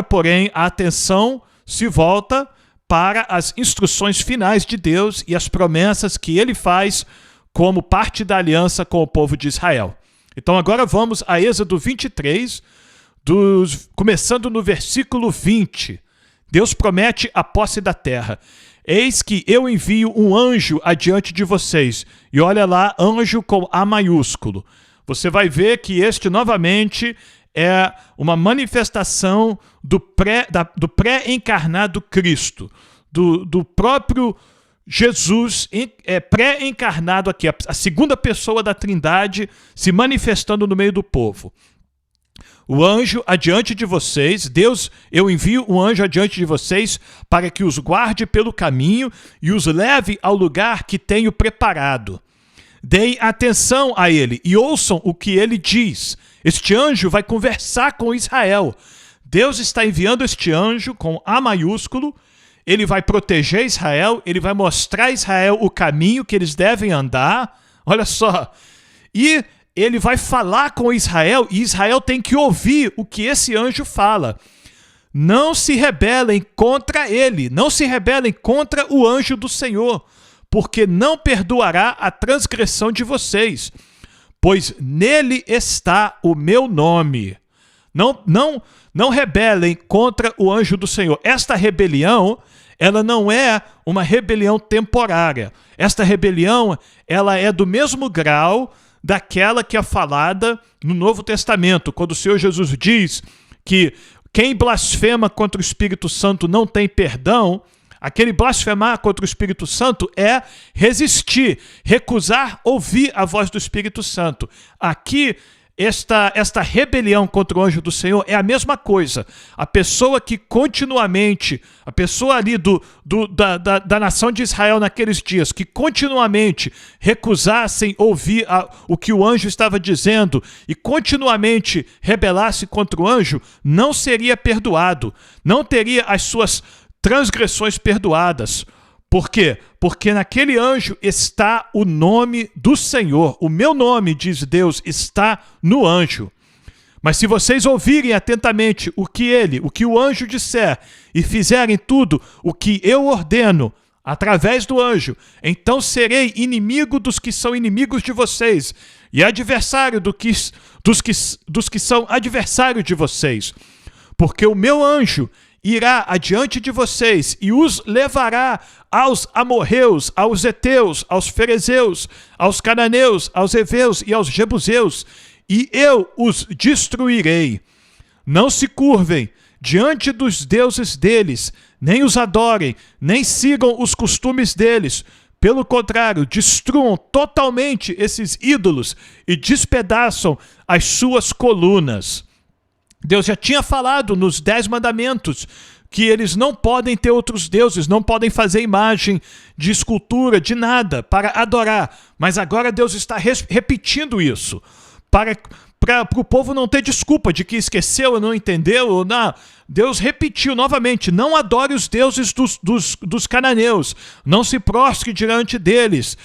porém, a atenção se volta para as instruções finais de Deus e as promessas que ele faz como parte da aliança com o povo de Israel. Então, agora vamos a Êxodo 23, começando no versículo 20. Deus promete a posse da terra. Eis que eu envio um anjo adiante de vocês. E olha lá, anjo com A maiúsculo. Você vai ver que este, novamente, é uma manifestação do pré-encarnado Cristo, do próprio Jesus pré-encarnado aqui, a segunda pessoa da Trindade se manifestando no meio do povo. O anjo adiante de vocês, Deus, eu envio um anjo adiante de vocês para que os guarde pelo caminho e os leve ao lugar que tenho preparado. Deem atenção a ele e ouçam o que ele diz. Este anjo vai conversar com Israel. Deus está enviando este anjo com A maiúsculo. Ele vai proteger Israel, ele vai mostrar a Israel o caminho que eles devem andar. Olha só. E ele vai falar com Israel e Israel tem que ouvir o que esse anjo fala. Não se rebelem contra ele, não se rebelem contra o anjo do Senhor, porque não perdoará a transgressão de vocês, pois nele está o meu nome. Não rebelem contra o anjo do Senhor. Esta rebelião, ela não é uma rebelião temporária. Esta rebelião, ela é do mesmo grau daquela que é falada no Novo Testamento, quando o Senhor Jesus diz que quem blasfema contra o Espírito Santo não tem perdão. Aquele blasfemar contra o Espírito Santo é resistir, recusar ouvir a voz do Espírito Santo. Aqui, esta rebelião contra o anjo do Senhor é a mesma coisa. A pessoa que continuamente, a pessoa ali da nação de Israel naqueles dias, que continuamente recusassem ouvir o que o anjo estava dizendo e continuamente rebelasse contra o anjo, não seria perdoado, não teria as suas transgressões perdoadas. Por quê? Porque naquele anjo está o nome do Senhor. O meu nome, diz Deus, está no anjo. Mas se vocês ouvirem atentamente o que o anjo disser e fizerem tudo o que eu ordeno através do anjo, então serei inimigo dos que são inimigos de vocês e adversário dos que são adversários de vocês. Porque o meu anjo irá adiante de vocês e os levará aos amorreus, aos heteus, aos ferezeus, aos cananeus, aos heveus e aos jebuseus, e eu os destruirei. Não se curvem diante dos deuses deles, nem os adorem, nem sigam os costumes deles. Pelo contrário, destruam totalmente esses ídolos e despedaçam as suas colunas. Deus já tinha falado nos 10 mandamentos que eles não podem ter outros deuses, não podem fazer imagem de escultura, de nada, para adorar. Mas agora Deus está repetindo isso, para o povo não ter desculpa de que esqueceu ou não entendeu. Ou não. Deus repetiu novamente, não adore os deuses dos cananeus, não se prostre diante deles.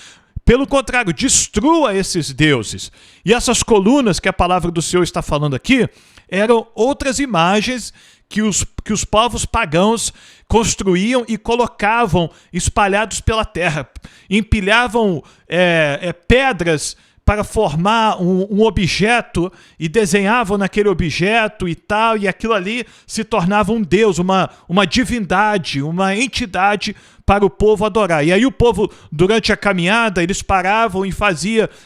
Pelo contrário, destrua esses deuses. E essas colunas que a palavra do Senhor está falando aqui, eram outras imagens que os povos pagãos construíam e colocavam espalhados pela terra. Empilhavam pedras para formar um objeto e desenhavam naquele objeto e tal, e aquilo ali se tornava um deus, uma divindade, uma entidade para o povo adorar. E aí o povo, durante a caminhada, eles paravam e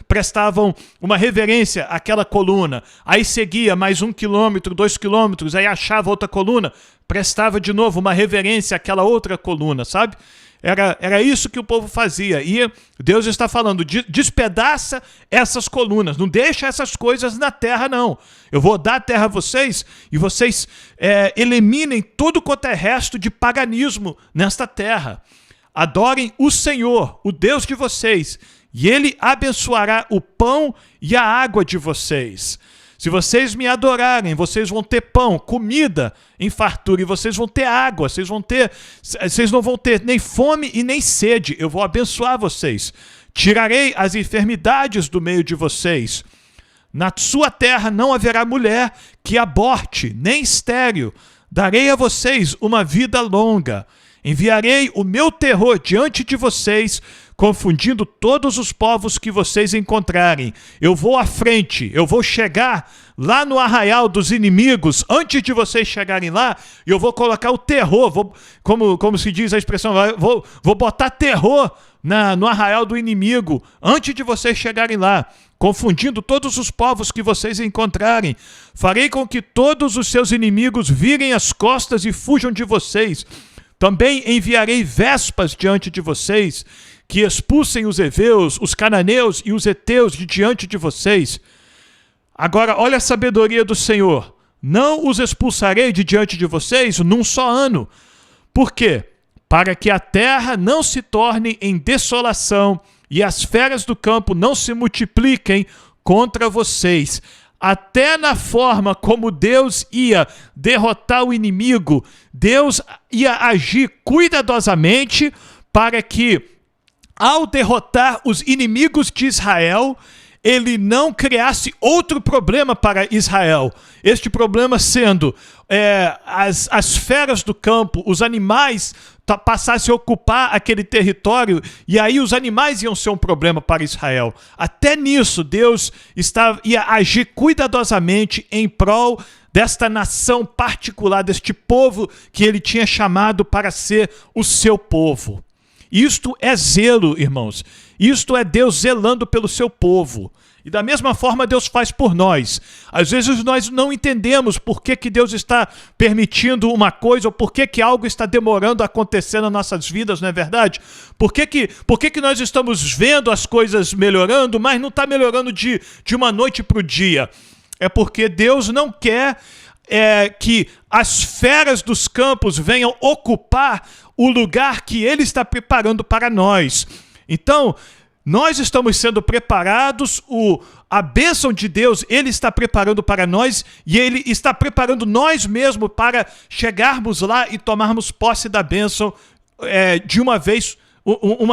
prestavam uma reverência àquela coluna. Aí seguia mais 1 quilômetro, 2 quilômetros, aí achava outra coluna, prestava de novo uma reverência àquela outra coluna, sabe? Era isso que o povo fazia. E Deus está falando, despedaça essas colunas, não deixa essas coisas na terra, não. Eu vou dar a terra a vocês e vocês eliminem tudo quanto é resto de paganismo nesta terra. Adorem o Senhor, o Deus de vocês, e Ele abençoará o pão e a água de vocês. Se vocês me adorarem, vocês vão ter pão, comida em fartura, e vocês vão ter água, vocês não vão ter nem fome e nem sede. Eu vou abençoar vocês. Tirarei as enfermidades do meio de vocês. Na sua terra não haverá mulher que aborte, nem estéril. Darei a vocês uma vida longa. Enviarei o meu terror diante de vocês, confundindo todos os povos que vocês encontrarem. Eu vou à frente, eu vou chegar lá no arraial dos inimigos, antes de vocês chegarem lá, eu vou colocar o terror, como se diz a expressão, vou botar terror no arraial do inimigo, antes de vocês chegarem lá, confundindo todos os povos que vocês encontrarem. Farei com que todos os seus inimigos virem as costas e fujam de vocês. Também enviarei vespas diante de vocês, que expulsem os heveus, os cananeus e os heteus de diante de vocês. Agora, olha a sabedoria do Senhor. Não os expulsarei de diante de vocês num só ano. Por quê? Para que a terra não se torne em desolação e as feras do campo não se multipliquem contra vocês. Até na forma como Deus ia derrotar o inimigo, Deus ia agir cuidadosamente para que, ao derrotar os inimigos de Israel, ele não criasse outro problema para Israel. Este problema sendo as feras do campo, os animais passassem a ocupar aquele território, e aí os animais iam ser um problema para Israel. Até nisso, Deus ia agir cuidadosamente em prol desta nação particular, deste povo que ele tinha chamado para ser o seu povo. Isto é zelo, irmãos. Isto é Deus zelando pelo seu povo. E da mesma forma Deus faz por nós. Às vezes nós não entendemos por que Deus está permitindo uma coisa ou por que algo está demorando a acontecer nas nossas vidas, não é verdade? Por que nós estamos vendo as coisas melhorando, mas não está melhorando de uma noite para o dia? É porque Deus não quer que as feras dos campos venham ocupar o lugar que Ele está preparando para nós. Então, nós estamos sendo preparados, a bênção de Deus, Ele está preparando para nós, e Ele está preparando nós mesmos para chegarmos lá e tomarmos posse da bênção de uma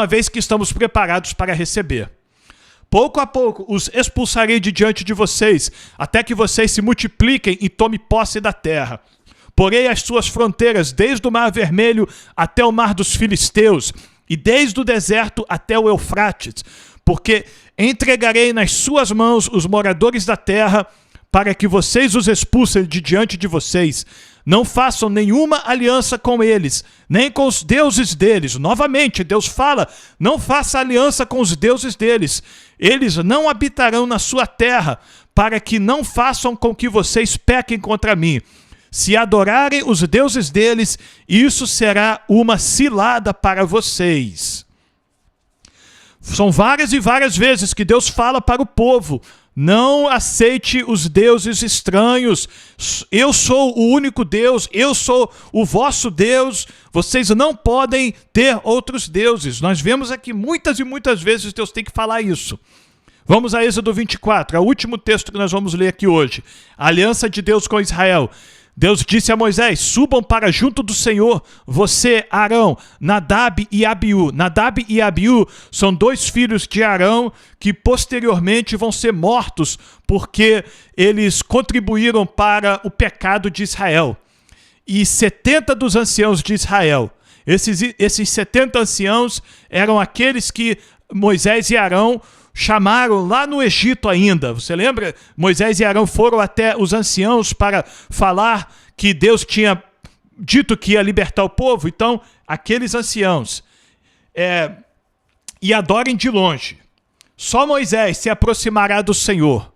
vez que estamos preparados para receber. Pouco a pouco os expulsarei de diante de vocês, até que vocês se multipliquem e tomem posse da terra. Porei as suas fronteiras desde o Mar Vermelho até o Mar dos Filisteus, e desde o deserto até o Eufrates, porque entregarei nas suas mãos os moradores da terra, para que vocês os expulsem de diante de vocês. Não façam nenhuma aliança com eles, nem com os deuses deles. Novamente, Deus fala, não faça aliança com os deuses deles. Eles não habitarão na sua terra, para que não façam com que vocês pequem contra mim. Se adorarem os deuses deles, isso será uma cilada para vocês. São várias e várias vezes que Deus fala para o povo: não aceite os deuses estranhos. Eu sou o único Deus, eu sou o vosso Deus. Vocês não podem ter outros deuses. Nós vemos aqui muitas e muitas vezes Deus tem que falar isso. Vamos a Êxodo 24, é o último texto que nós vamos ler aqui hoje. A aliança de Deus com Israel. Deus disse a Moisés: subam para junto do Senhor, você, Arão, Nadab e Abiú. Nadab e Abiú são dois filhos de Arão que posteriormente vão ser mortos porque eles contribuíram para o pecado de Israel. e 70 dos anciãos de Israel. Esses 70 anciãos eram aqueles que Moisés e Arão chamaram lá no Egito ainda. Você lembra? Moisés e Arão foram até os anciãos para falar que Deus tinha dito que ia libertar o povo. Então, aqueles anciãos e adorem de longe. Só Moisés se aproximará do Senhor.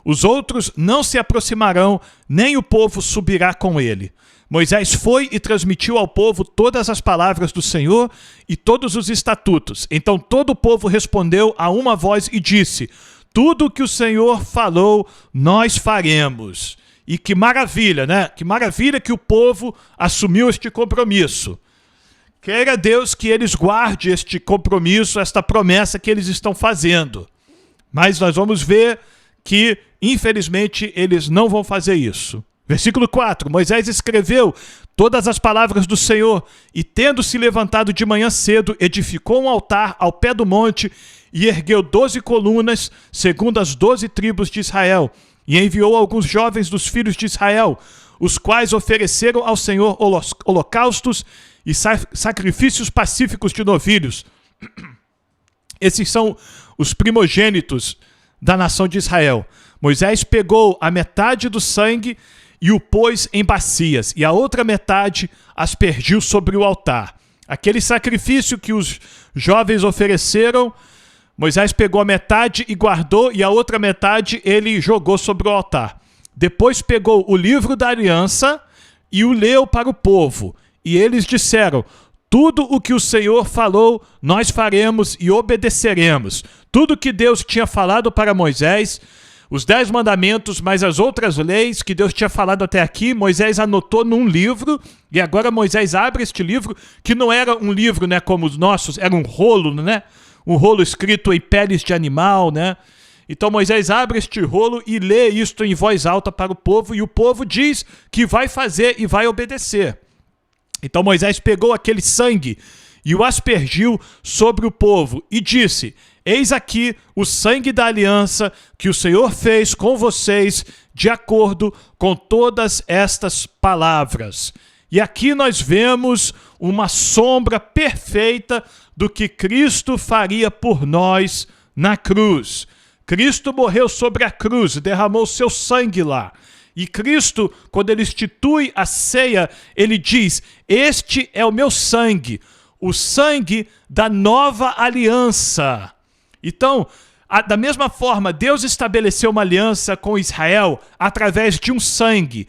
Os outros não se aproximarão, nem o povo subirá com ele. Moisés foi e transmitiu ao povo todas as palavras do Senhor e todos os estatutos. Então todo o povo respondeu a uma voz e disse: tudo o que o Senhor falou, nós faremos. E que maravilha, né? Que maravilha que o povo assumiu este compromisso. Queira Deus que eles guardem este compromisso, esta promessa que eles estão fazendo. Mas nós vamos ver que, infelizmente, eles não vão fazer isso. Versículo 4, Moisés escreveu todas as palavras do Senhor e, tendo se levantado de manhã cedo, edificou um altar ao pé do monte e ergueu 12 colunas, segundo as 12 tribos de Israel, e enviou alguns jovens dos filhos de Israel, os quais ofereceram ao Senhor holocaustos e sacrifícios pacíficos de novilhos. Esses são os primogênitos da nação de Israel. Moisés pegou a metade do sangue e o pôs em bacias, e a outra metade aspergiu sobre o altar. Aquele sacrifício que os jovens ofereceram, Moisés pegou a metade e guardou, e a outra metade ele jogou sobre o altar. Depois pegou o livro da aliança e o leu para o povo. E eles disseram: tudo o que o Senhor falou, nós faremos e obedeceremos. Tudo que Deus tinha falado para Moisés, os 10 mandamentos, mais as outras leis que Deus tinha falado até aqui, Moisés anotou num livro, e agora Moisés abre este livro, que não era um livro, né, como os nossos, era um rolo, né? Um rolo escrito em peles de animal, né? Então Moisés abre este rolo e lê isto em voz alta para o povo, e o povo diz que vai fazer e vai obedecer. Então Moisés pegou aquele sangue e o aspergiu sobre o povo e disse: eis aqui o sangue da aliança que o Senhor fez com vocês, de acordo com todas estas palavras. E aqui nós vemos uma sombra perfeita do que Cristo faria por nós na cruz. Cristo morreu sobre a cruz, derramou seu sangue lá. E Cristo, quando ele institui a ceia, ele diz: este é o meu sangue, o sangue da nova aliança. Então, da mesma forma, Deus estabeleceu uma aliança com Israel através de um sangue.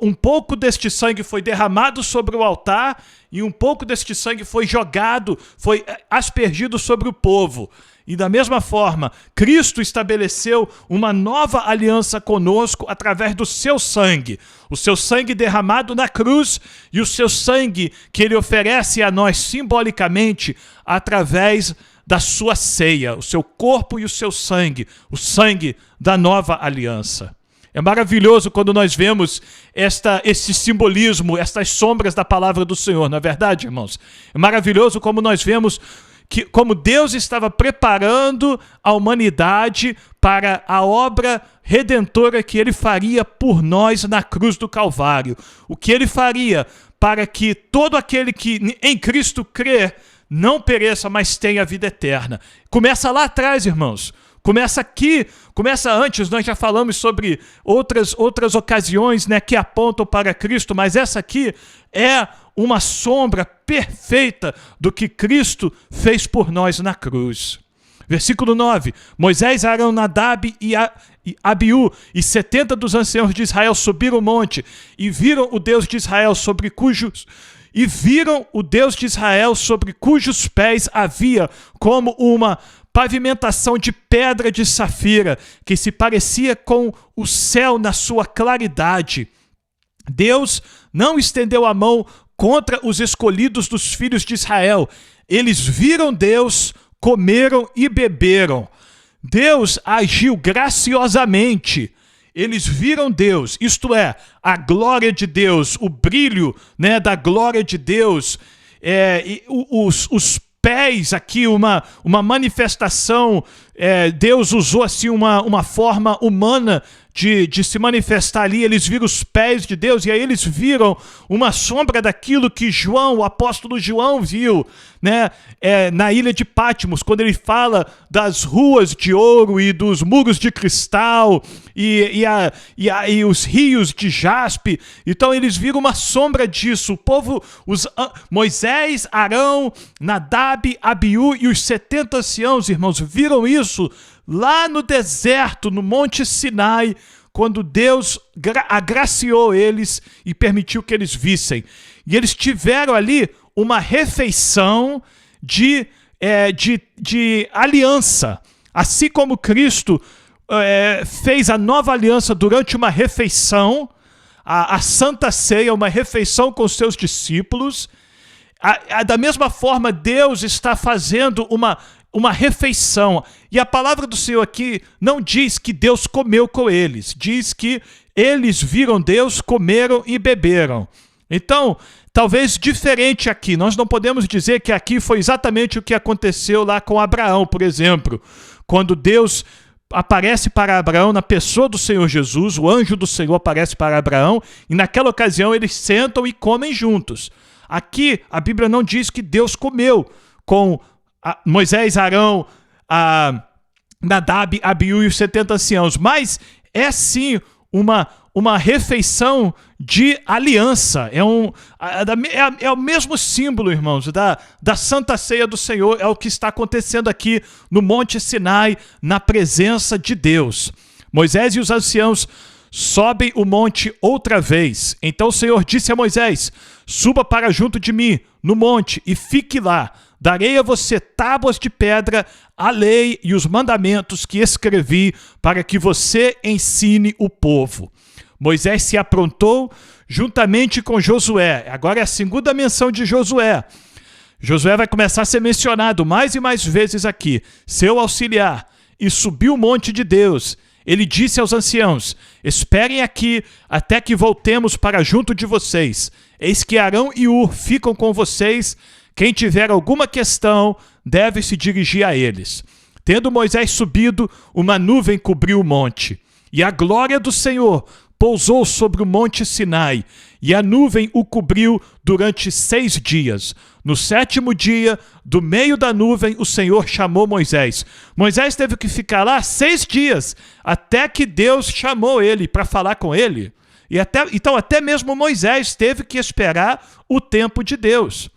Um pouco deste sangue foi derramado sobre o altar e um pouco deste sangue foi jogado, foi aspergido sobre o povo. E da mesma forma, Cristo estabeleceu uma nova aliança conosco através do seu sangue. O seu sangue derramado na cruz e o seu sangue que ele oferece a nós simbolicamente através da sua ceia, o seu corpo e o seu sangue, o sangue da nova aliança. É maravilhoso quando nós vemos esse simbolismo, estas sombras da palavra do Senhor, não é verdade, irmãos? É maravilhoso como nós vemos como Deus estava preparando a humanidade para a obra redentora que ele faria por nós na cruz do Calvário. O que ele faria para que todo aquele que em Cristo crê não pereça, mas tenha vida eterna. Começa lá atrás, irmãos. Começa aqui, começa antes. Nós já falamos sobre outras ocasiões, né, que apontam para Cristo, mas essa aqui é uma sombra perfeita do que Cristo fez por nós na cruz. Versículo 9, Moisés, Arão, Nadab e Abiú e 70 dos anciãos de Israel subiram o monte e viram o Deus de Israel sobre cujos pés havia como uma pavimentação de pedra de safira, que se parecia com o céu na sua claridade. Deus não estendeu a mão contra os escolhidos dos filhos de Israel. Eles viram Deus, comeram e beberam. Deus agiu graciosamente. Eles viram Deus, isto é, a glória de Deus, o brilho, né, da glória de Deus, os pés aqui, uma manifestação Deus usou assim uma forma humana de se manifestar ali. Eles viram os pés de Deus e aí eles viram uma sombra daquilo que João, o apóstolo João, viu, né? Na ilha de Patmos, quando ele fala das ruas de ouro e dos muros de cristal e os rios de jaspe. Então eles viram uma sombra disso. O povo, Moisés, Arão, Nadab, Abiú e os 70 anciãos, irmãos, viram isso lá no deserto, no Monte Sinai, quando Deus agraciou eles e permitiu que eles vissem. E eles tiveram ali uma refeição de aliança. Assim como Cristo fez a nova aliança durante uma refeição, a Santa Ceia, uma refeição com os seus discípulos, da mesma forma Deus está fazendo uma refeição. E a palavra do Senhor aqui não diz que Deus comeu com eles, diz que eles viram Deus, comeram e beberam. Então, talvez diferente aqui, nós não podemos dizer que aqui foi exatamente o que aconteceu lá com Abraão, por exemplo, quando Deus aparece para Abraão na pessoa do Senhor Jesus, o anjo do Senhor aparece para Abraão, e naquela ocasião eles sentam e comem juntos. Aqui a Bíblia não diz que Deus comeu com Moisés, Arão, Nadab, Abiú e os 70 anciãos, mas é sim uma refeição de aliança. É o mesmo símbolo, irmãos, da Santa Ceia do Senhor. É o que está acontecendo aqui no Monte Sinai, na presença de Deus. Moisés e os anciãos sobem o monte outra vez. Então o Senhor disse a Moisés: suba para junto de mim no monte e fique lá. Darei a você tábuas de pedra, a lei e os mandamentos que escrevi para que você ensine o povo. Moisés se aprontou juntamente com Josué. Agora é a segunda menção de Josué. Josué vai começar a ser mencionado mais e mais vezes aqui. Seu auxiliar. E subiu o monte de Deus. Ele disse aos anciãos: esperem aqui até que voltemos para junto de vocês. Eis que Arão e Ur ficam com vocês. Quem tiver alguma questão deve se dirigir a eles. Tendo Moisés subido, uma nuvem cobriu o monte. E a glória do Senhor pousou sobre o monte Sinai. E a nuvem o cobriu durante 6 dias. No 7º dia, do meio da nuvem, o Senhor chamou Moisés. Moisés teve que ficar lá 6 dias, até que Deus chamou ele para falar com ele. Então até mesmo Moisés teve que esperar o tempo de Deus.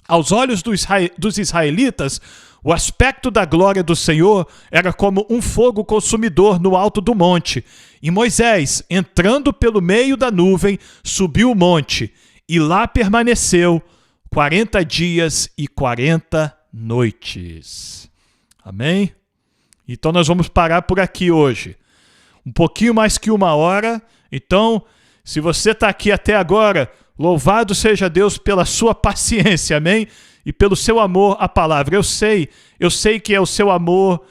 Aos olhos dos israelitas, o aspecto da glória do Senhor era como um fogo consumidor no alto do monte. E Moisés, entrando pelo meio da nuvem, subiu o monte e lá permaneceu 40 dias e 40 noites. Amém? Então nós vamos parar por aqui hoje. Um pouquinho mais que 1 hora. Então, se você está aqui até agora, louvado seja Deus pela sua paciência, amém? E pelo seu amor à palavra. Eu sei que é o seu amor,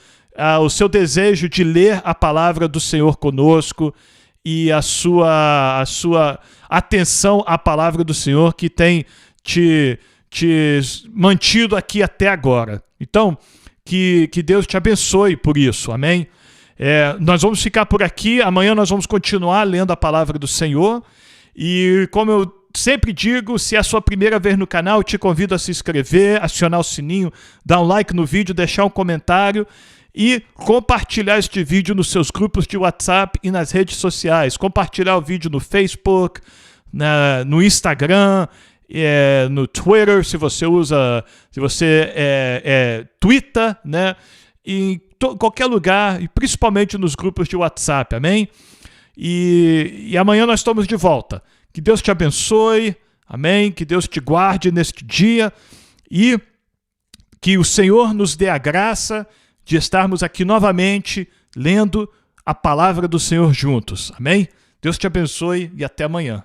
o seu desejo de ler a palavra do Senhor conosco e a sua atenção à palavra do Senhor que tem te mantido aqui até agora. Então, que Deus te abençoe por isso, amém? Nós vamos ficar por aqui, amanhã nós vamos continuar lendo a palavra do Senhor. E como eu sempre digo, se é a sua primeira vez no canal, eu te convido a se inscrever, acionar o sininho, dar um like no vídeo, deixar um comentário e compartilhar este vídeo nos seus grupos de WhatsApp e nas redes sociais. Compartilhar o vídeo no Facebook, no Instagram, no Twitter, se você twitta, né? Em qualquer lugar, e principalmente nos grupos de WhatsApp, amém? E amanhã nós estamos de volta. Que Deus te abençoe, amém? Que Deus te guarde neste dia e que o Senhor nos dê a graça de estarmos aqui novamente lendo a palavra do Senhor juntos, amém? Deus te abençoe e até amanhã.